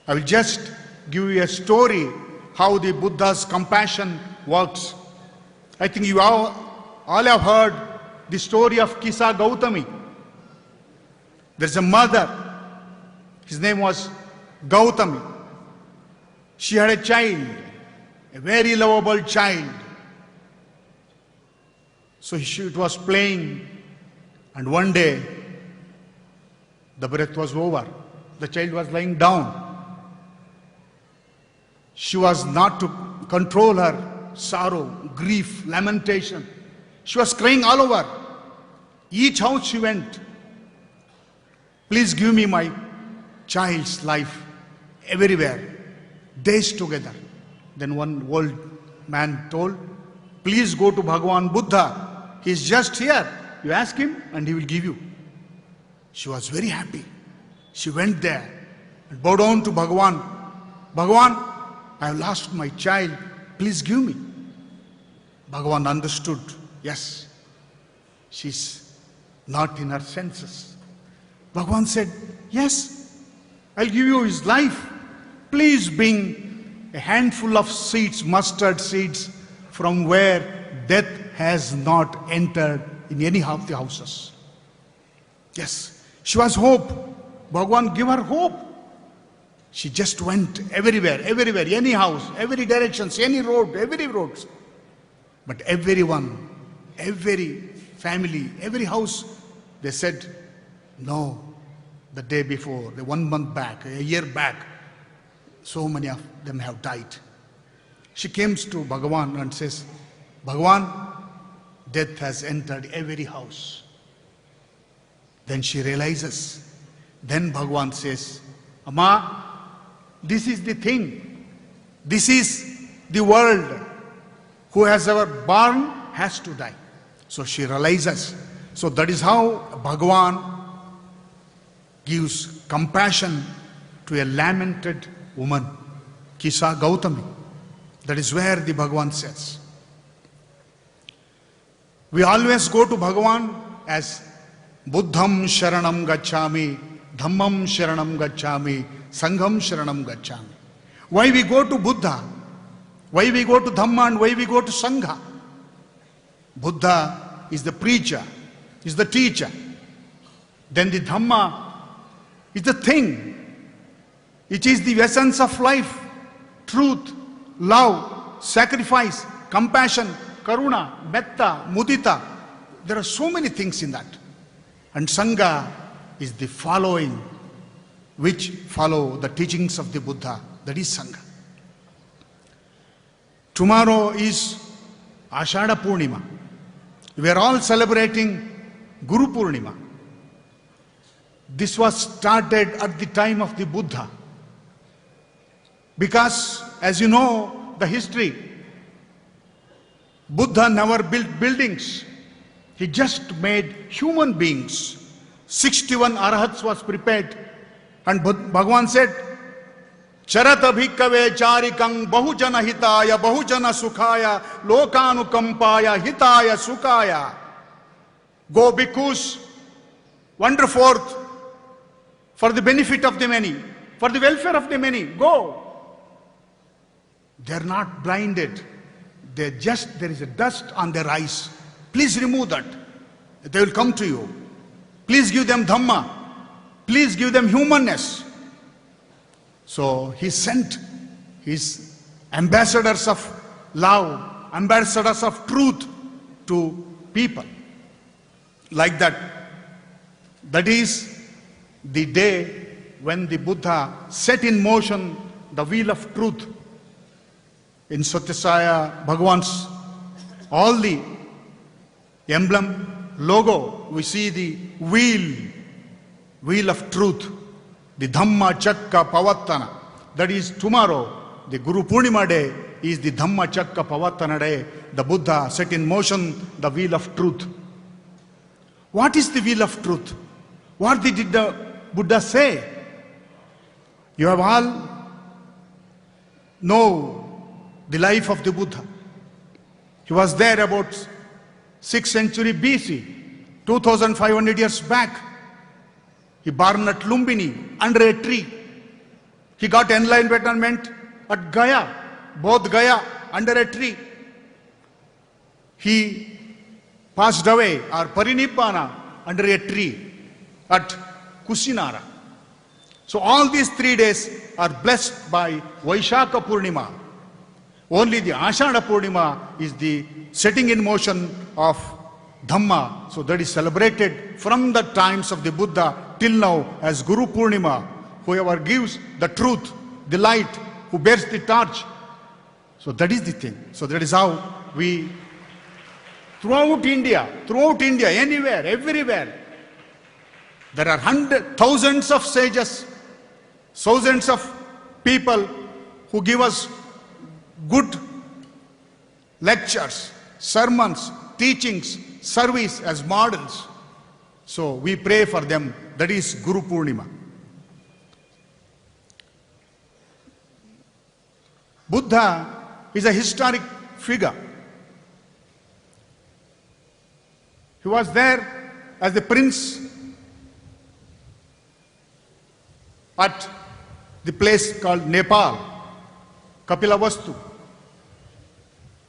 I will just give you a story how the Buddha's compassion works. I think you all have heard the story of Kisa Gautami. There's a mother, his name was Gautami. She had a child, a very lovable child. So it was playing, and one day the breath was over. The child was lying down. She was not to control her sorrow, grief, lamentation. She was crying all over. Each house she went. Please give me my child's life, everywhere. Days together. Then one old man told, please go to Bhagavan Buddha. He is just here. You ask him and he will give you. She was very happy. She went there and bowed down to Bhagavan. Bhagavan, I have lost my child. Please give me. Bhagavan understood. Yes, she's not in her senses. Bhagavan said, yes, I'll give you his life. Please bring a handful of seeds, mustard seeds, from where death has not entered in any of the houses. Yes, she was hope. Bhagwan gave her hope. She just went everywhere, any house, every directions, any road, every roads. But everyone, every family, every house, they said, no, the day before, the 1 month back, a year back, so many of them have died. She comes to Bhagavan and says, Bhagavan, death has entered every house. Then she realizes. Then Bhagavan says, Amma, this is the thing. This is the world. Who has ever born has to die. So she realizes. So that is how Bhagavan gives compassion to a lamented woman, Kisa Gautami. That is where the Bhagavan says. We always go to Bhagavan as Buddham Sharanam Gacchami, Dhammam Sharanam Gacchami, Sangham Sharanam Gacchami. Why we go to Buddha? Why we go to Dhamma and why we go to Sangha? Buddha is the preacher, is the teacher. Then the Dhamma is the thing. It is the essence of life. Truth, love, sacrifice, compassion, karuna, metta, mudita. There are so many things in that. And Sangha is the following, which follow the teachings of the Buddha. That is Sangha. Tomorrow is Ashada Purnima. We are all celebrating Guru Purnima. This was started at the time of the Buddha. Because, as you know, the history, Buddha never built buildings. He just made human beings. 61 arhats was prepared. And Bhagavan said, Charata bhikkhave charikang bahujana hitaya bahujana sukhaya lokanukampaya hitaya sukhaya. Go bhikkhus, wander forth for the benefit of the many, for the welfare of the many. Go. They are not blinded. There is a dust on their eyes. Please remove that. They will come to you. Please give them Dhamma. Please give them humanness. So he sent his ambassadors of love, ambassadors of truth to people. Like that. That is the day when the Buddha set in motion the wheel of truth. In Satyasaya, Bhagavan's all the emblem, logo, we see the wheel of truth, the Dhamma Chakka Pavattana. That is tomorrow, the Guru Purnima day is the Dhamma Chakka Pavattana day. The Buddha set in motion the wheel of truth. What is the wheel of truth? What did the Buddha say? You have all know the life of the Buddha. He was there about 6th century BC, 2500 years back. He born at Lumbini, under a tree. He got enlightenment at Gaya, both Gaya, under a tree. He passed away, or Parinibbana, under a tree at Kusinara. So all these 3 days are blessed by Vaishaka Purnima. Only the Ashada Purnima is the setting in motion of Dhamma. So that is celebrated from the times of the Buddha till now as Guru Purnima. Whoever gives the truth, the light, who bears the torch. So that is the thing. So that is how we, throughout India, anywhere, everywhere, there are thousands of sages, thousands of people who give us good lectures, sermons, teachings, service as models. So we pray for them. That is Guru Purnima. Buddha is a historic figure. He was there as the prince at the place called Nepal, Kapilavastu.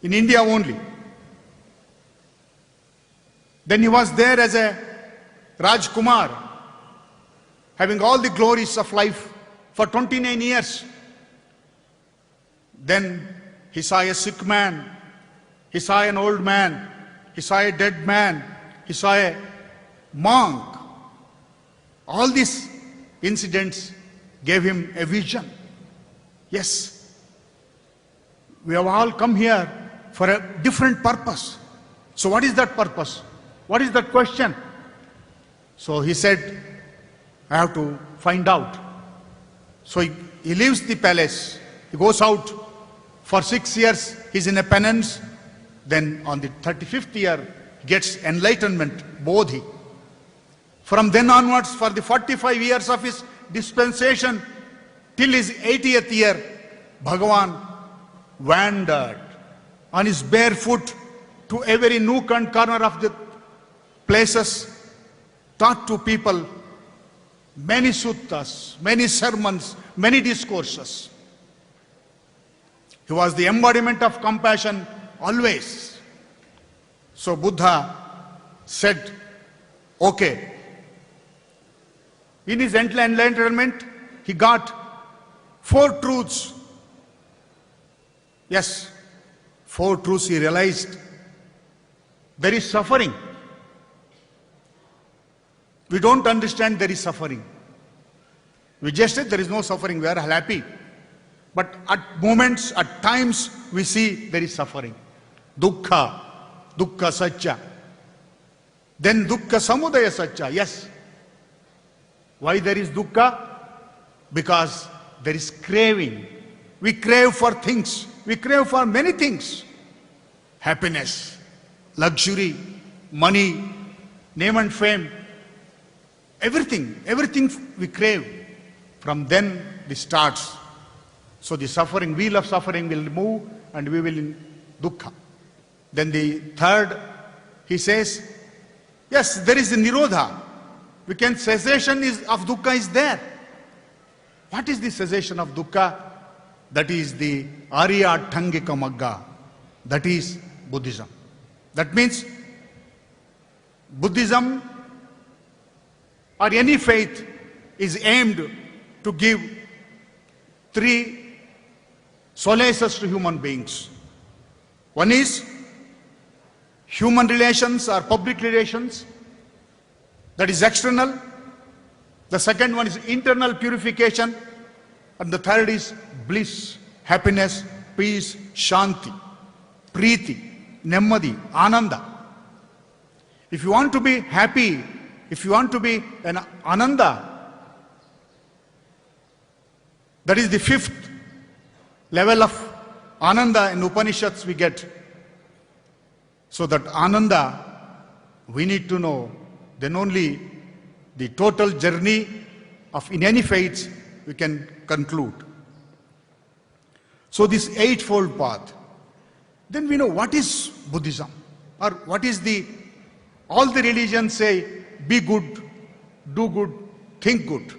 In India only. Then he was there as a Rajkumar, having all the glories of life for 29 years. Then he saw a sick man, he saw an old man, he saw a dead man, he saw a monk. All these incidents gave him a vision. Yes, we have all come here for a different purpose. So what is that purpose? What is that question? So he said, I have to find out. So he leaves the palace, he goes out. For 6 years, he's in a penance. Then on the 35th year, he gets enlightenment, bodhi. From then onwards, for the 45 years of his dispensation, till his 80th year, Bhagavan wandered on his bare foot to every nook and corner of the places, taught to people many suttas, many sermons, many discourses. He was the embodiment of compassion always. So Buddha said, okay. In his enlightenment, he got 4 truths. Yes, 4 truths he realized. There is suffering. We don't understand there is suffering. We just said there is no suffering, we are happy. But at moments, at times, we see there is suffering. Dukkha, dukkha satya. Then dukkha samudaya satya, yes. Why there is dukkha? Because there is craving. We crave for things. We crave for many things. Happiness, luxury, money, name and fame. Everything we crave. From then it starts. So the suffering, wheel of suffering will move and we will in dukkha. Then the third, he says, yes, there is a nirodha. We can, cessation of dukkha is there. What is the cessation of dukkha? That is the Arya Tangika Magga. That is Buddhism. That means Buddhism or any faith is aimed to give 3 solaces to human beings. One is human relations or public relations, that is external. The second one is internal purification. And the third is bliss, happiness, peace, shanti, preeti, nemmadi, ananda. If you want to be happy, if you want to be an ananda, that is the 5th level of ananda in Upanishads we get. So that ananda, we need to know, then only the total journey of in any faith we can conclude. So this 8-fold path, then we know what is Buddhism, or what is all the religions say, be good, do good, think good.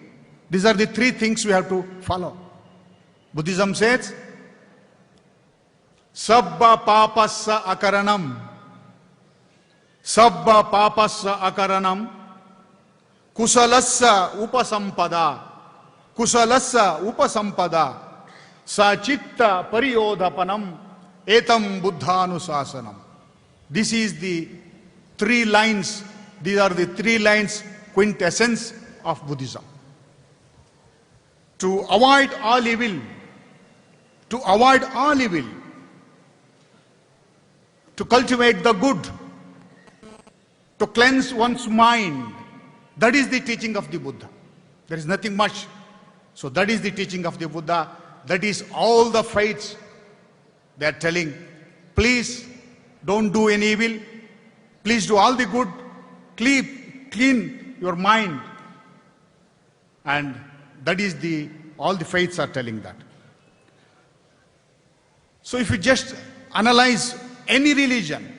These are the 3 things we have to follow. Buddhism says, Sabba papassa akaranam, Sabba papassa akaranam, Kusalassa upasampada, Kusalassa upasampada, Sachitta pariyodhapanam, Etam buddhanusasanam. This is the 3 lines, these are the 3 lines quintessence of Buddhism. To avoid all evil, to avoid all evil, to cultivate the good, to cleanse one's mind. That is the teaching of the Buddha. There is nothing much. So that is the teaching of the Buddha. That is all the faiths. They are telling, please don't do any evil. Please do all the good. Clean your mind. And that is all the faiths are telling that. So if you just analyze any religion,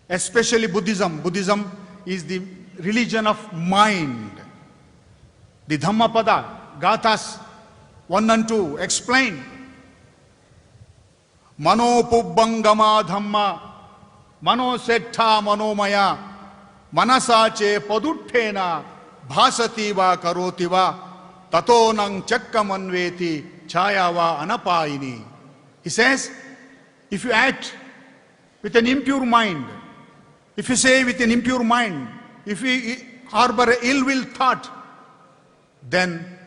especially Buddhism, Buddhism is the religion of mind. The Dhammapada, Gathas 1 and 2 explain Manopubbangama dhamma, manosettha manomaya, manasache paduttena, bhasati va karoti va, tato nang chakkamanveti, chayava anapayini. He says, if you act with an impure mind, if you say with an impure mind, if you harbor an ill will thought, then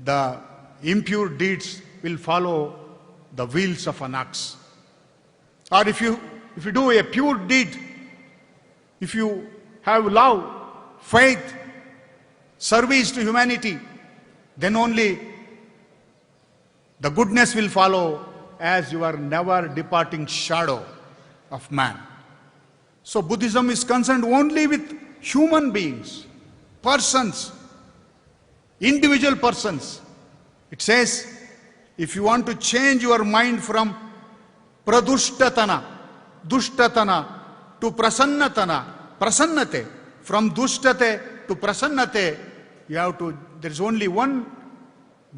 the impure deeds will follow the wheels of an ox. Or if you do a pure deed, if you have love, faith, service to humanity, then only the goodness will follow as your never departing shadow of man. So Buddhism is concerned only with human beings, persons, individual persons. It says, if you want to change your mind from pradushtatana, dushtatana to prasannatana, prasannate, from dushtate to prasannate, you have to, there is only one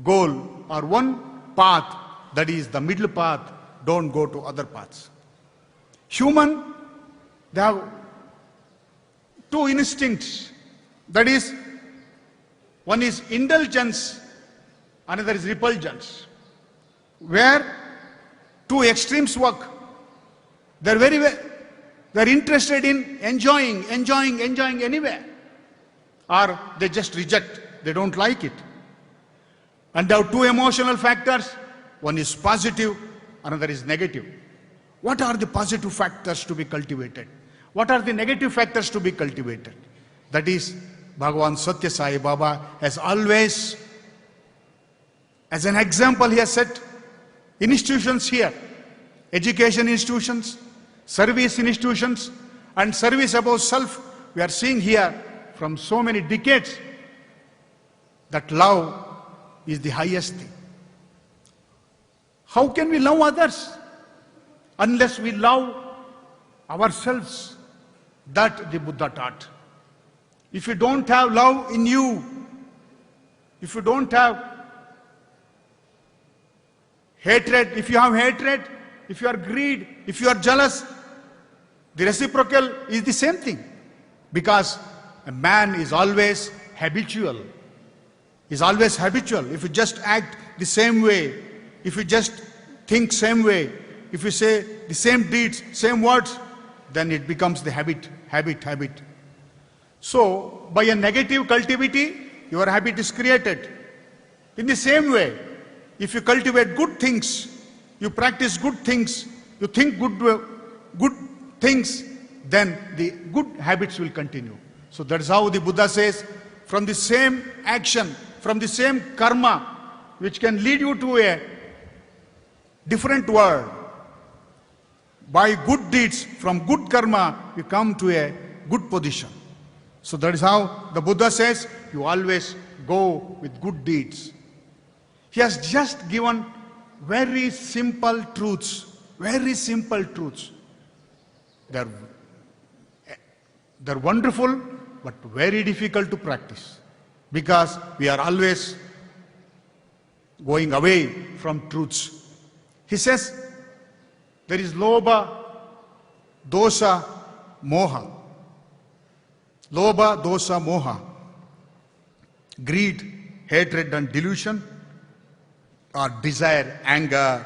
goal or one path, that is the middle path. Don't go to other paths. Human, they have two instincts. That is, one is indulgence, another is repulgence. Where two extremes work. They're they're interested in enjoying anywhere. Or they just reject, they don't like it. And there are two emotional factors. One is positive, another is negative. What are the positive factors to be cultivated? What are the negative factors to be cultivated? That is, Bhagavan Satya Sai Baba has always, as an example, he has set institutions here, education institutions, service institutions, and service above self. We are seeing here from so many decades that love is the highest thing. How can we love others unless we love ourselves? That the Buddha taught. If you don't have love in you, if you don't have hatred, if you have hatred, if you are greed, if you are jealous, the reciprocal is the same thing. Because a man is always habitual. Is always habitual. If you just act the same way, if you just think same way, if you say the same deeds, same words, then it becomes the habit. So, by a negative cultivity, your habit is created. In the same way, if you cultivate good things, you practice good things, you think good things, then the good habits will continue. So that is how the Buddha says, from the same action, from the same karma, which can lead you to a different world, by good deeds, from good karma, you come to a good position. So that is how the Buddha says, you always go with good deeds. He has just given very simple truths, very simple truths. They're wonderful, but very difficult to practice, because we are always going away from truths. He says, there is lobha, dosa, moha. Lobha, dosa, moha. Greed, hatred and delusion, or desire, anger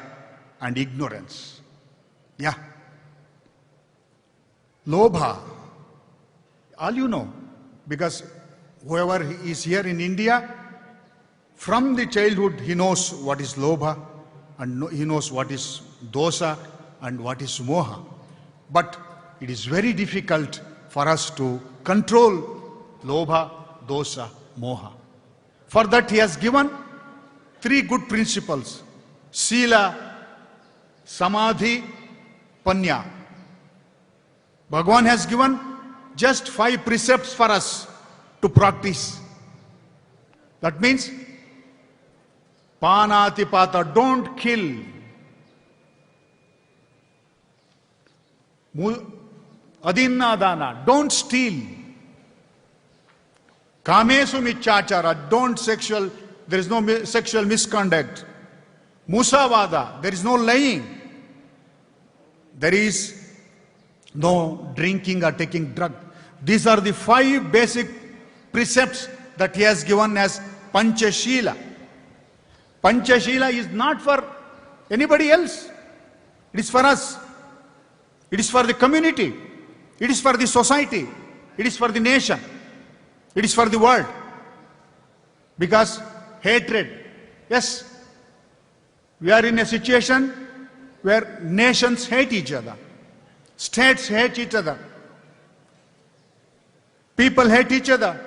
and ignorance. Yeah. Lobha, all you know, because whoever is here in India, from the childhood he knows what is lobha, and he knows what is dosa and what is moha. But it is very difficult for us to control lobha, dosa, moha. For that he has given 3 good principles: Sila, Samadhi, Panya. Bhagavan has given just 5 precepts for us to practice. That means, Panatipata, don't kill. Adinnadana, don't steal. Kamesu michachara, there is no sexual misconduct. Musavada, there is no lying. there is no drinking or taking drug. These are the 5 basic precepts that he has given as Panchashila. Panchashila is not for anybody else. It is for us. It is for the community. It is for the society. It is for the nation. It is for the world. Because hatred, yes, we are in a situation where nations hate each other. States hate each other. People hate each other.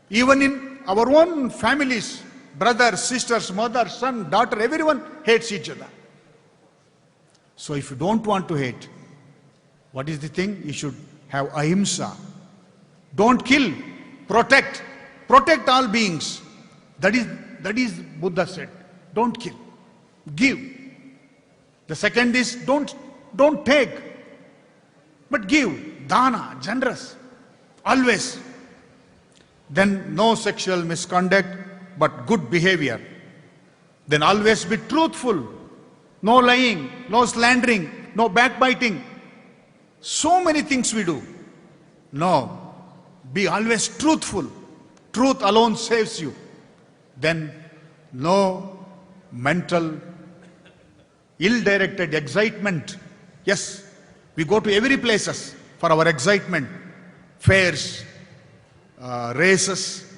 Even in our own families, brothers, sisters, mother, son, daughter, everyone hates each other. So if you don't want to hate, what is the thing? You should have ahimsa. Don't kill, protect all beings. That is Buddha said. Don't kill, give. The second is don't take, but give, dana, generous, always. Then no sexual misconduct, but good behavior. Then always be truthful, no lying, no slandering, no backbiting. So many things we do. No, be always truthful. Truth alone saves you. Then no mental ill-directed excitement. Yes, we go to every places for our excitement. Fairs, races,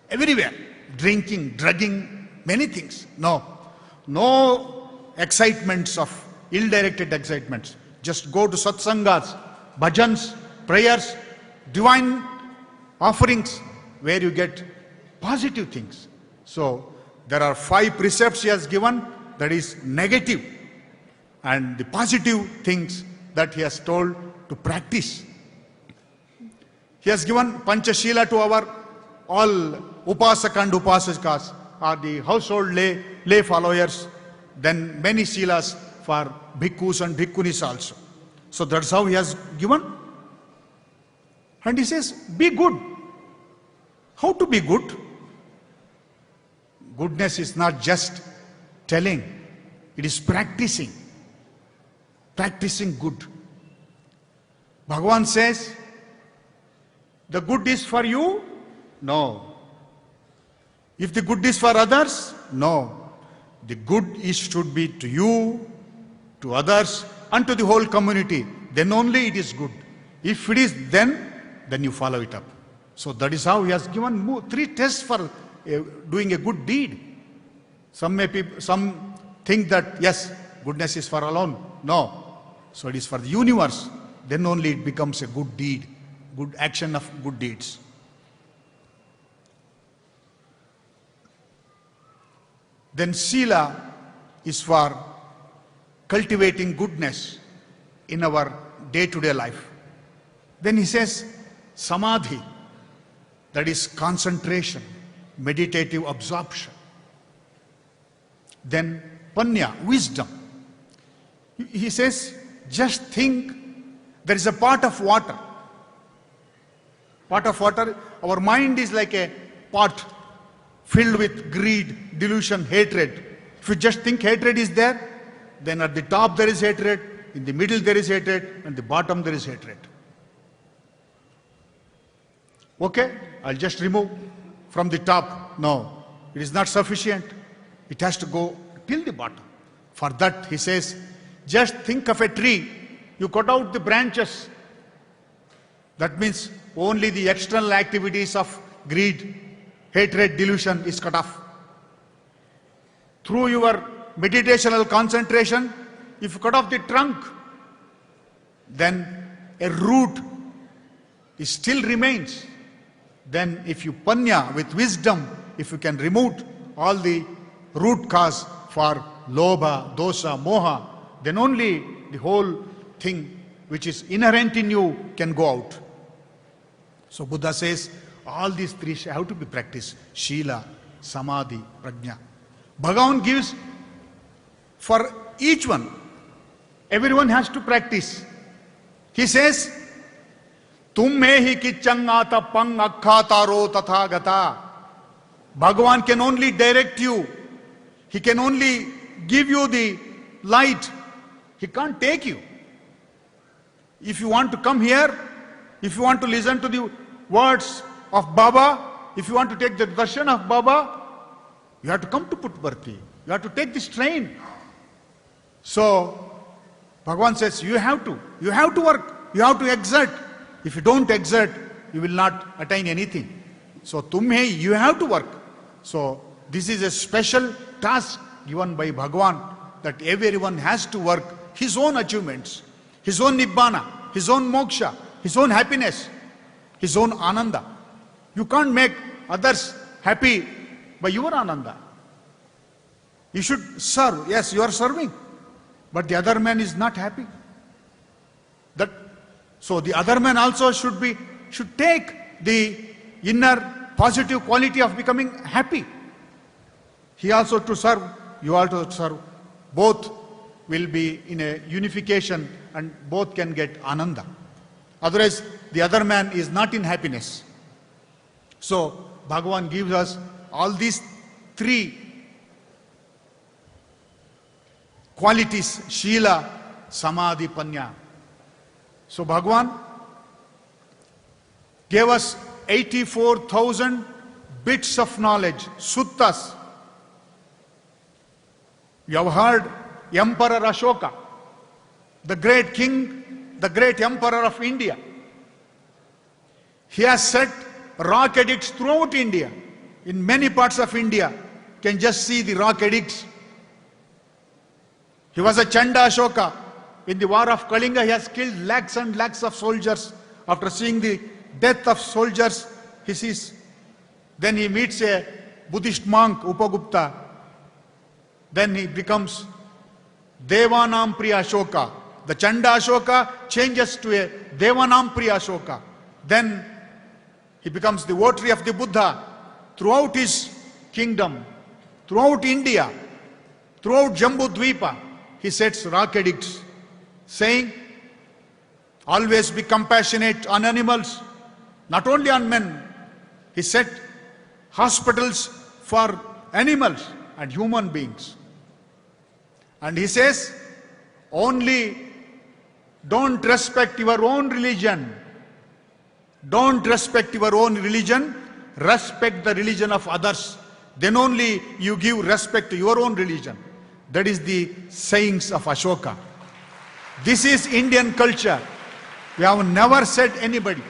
everywhere. Drinking, drugging, many things. No excitements of ill-directed excitements. Just go to satsangas, bhajans, prayers, divine offerings, where you get positive things. So there are 5 precepts he has given, that is negative, and the positive things that he has told to practice. He has given Panchashila to our all upasaka and upasakas, or the household lay followers, then many shilas for bhikkhus and bhikkhunis also. So that's how he has given. And he says, be good. How to be good? Goodness is not just telling, it is practicing. Practicing good. Bhagavan says, the good is for you? No. If the good is for others? No. The good should be to you, to others, and to the whole community. Then only it is good. If it is then you follow it up. So that is how he has given 3 tests for doing a good deed. Some think that yes, goodness is for alone. No. So it is for the universe. Then only it becomes a good deed, good action of good deeds. Then Sila is for cultivating goodness in our day-to-day life. Then he says Samadhi, that is concentration, meditative absorption. Then Panya, wisdom. He says, just think there is a pot of water. Pot of water, our mind is like a pot filled with greed, delusion, hatred. If you just think hatred is there, then at the top there is hatred, in the middle there is hatred, and the bottom there is hatred. Okay, I'll just remove from the top. No, it is not sufficient. It has to go till the bottom. For that, he says, just think of a tree. You cut out the branches. That means only the external activities of greed, hatred, delusion is cut off. Through your meditational concentration, if you cut off the trunk, then a root still remains. Then if you panya with wisdom, if you can remove all the root cause for lobha, dosa, moha, then only the whole thing which is inherent in you can go out. So Buddha says, all these 3 have to be practiced. Shila, Samadhi, Prajna. Bhagavan gives for each one. Everyone has to practice. He says, Tum mehi kichangata pang akkhataro tathagata. Bhagavan can only direct you. He can only give you the light. He can't take you. If you want to come here, if you want to listen to the words of Baba, if you want to take the darshan of Baba, you have to come to Puttaparthi. You have to take this train. So, Bhagavan says, you have to work, you have to exert. If you don't exert, you will not attain anything. So, tumhe, you have to work. So, this is a special task given by Bhagavan, that everyone has to work his own achievements, his own nibbana, his own moksha, his own happiness, his own ananda. You can't make others happy by your ananda. You should serve. Yes, you are serving, but the other man is not happy. So the other man also should take the inner positive quality of becoming happy. He also to serve, you also to serve. Both will be in a unification and both can get ananda. Otherwise, the other man is not in happiness. So, Bhagavan gives us all these three qualities, Shila, Samadhi, Panya. So, Bhagavan gave us 84,000 bits of knowledge, suttas. You have heard Emperor Ashoka, the great king, the great emperor of India. He has set rock edicts throughout India. In many parts of India, you can just see the rock edicts. He was a Chanda Ashoka. In the war of Kalinga, he has killed lakhs and lakhs of soldiers. After seeing the death of soldiers, he sees. Then he meets a Buddhist monk, Upagupta. Then he becomes Devanam Priya Ashoka. The Chanda Ashoka changes to a Devanam Priya Ashoka. Then he becomes the votary of the Buddha throughout his kingdom, throughout India, throughout Jambu Dvipa. He sets rock edicts saying, always be compassionate on animals, not only on men. He set hospitals for animals and human beings. And he says, only don't respect your own religion. Don't respect your own religion, respect the religion of others. Then only you give respect to your own religion. That is the sayings of Ashoka. This is Indian culture. We have never said anybody.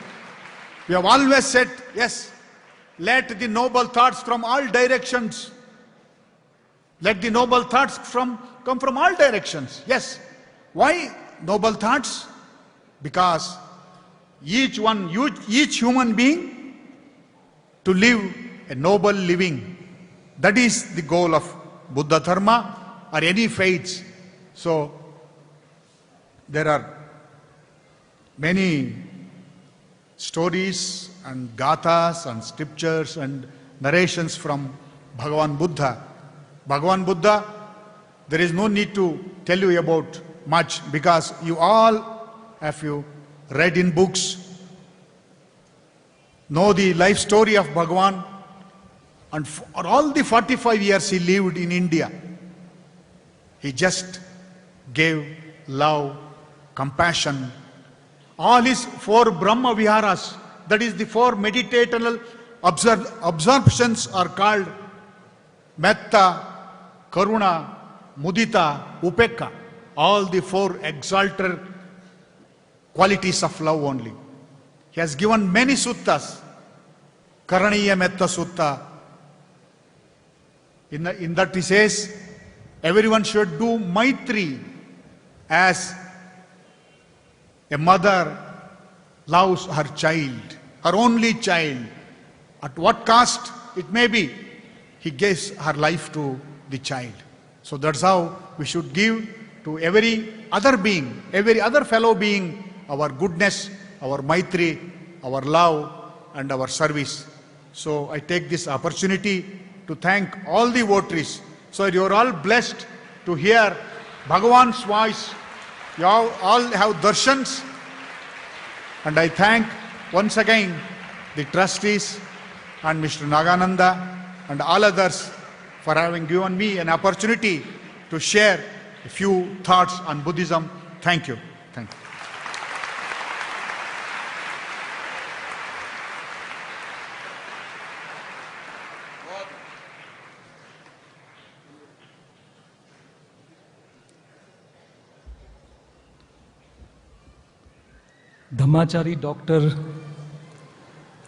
We have always said, yes, let the noble thoughts from all directions. Let the noble thoughts come from all directions. Yes. Why noble thoughts? Because each human being to live a noble living. That is the goal of Buddha Dharma or any faiths. So there are many stories and gathas and scriptures and narrations from Bhagavan Buddha. Bhagavan Buddha, there is no need to tell you about much, because you all, if you read in books, know the life story of Bhagavan, and for all the 45 years he lived in India, he just gave love, compassion. All his 4 Brahma Viharas, that is the 4 meditational absorptions, are called Metta, Karuna, Mudita, Upekka. All the 4 exalted qualities of love only. He has given many suttas. Karaniya Metta Sutta. In that he says, everyone should do Maitri as a mother loves her child, her only child. At what cost it may be, he gives her life to the child. So that's how we should give to every other being, every other fellow being, our goodness, our Maitri, our love and our service. So I take this opportunity to thank all the votaries. So you are all blessed to hear Bhagavan's voice. You all have darshans. And I thank once again the trustees and Mr. Nagananda and all others for having given me an opportunity to share a few thoughts on Buddhism. Thank you. Thank you. Dhammachari Dr.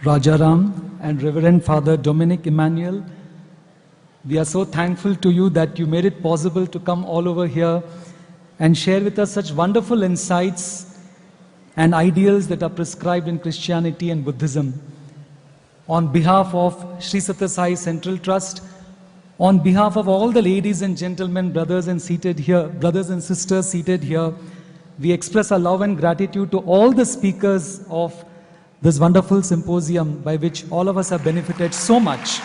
Rajaram and Reverend Father Dominic Emmanuel, we are so thankful to you that you made it possible to come all over here and share with us such wonderful insights and ideals that are prescribed in Christianity and Buddhism. On behalf of Sri Sathya Sai Central Trust, on behalf of all the ladies and gentlemen, brothers and sisters seated here, we express our love and gratitude to all the speakers of this wonderful symposium by which all of us have benefited so much.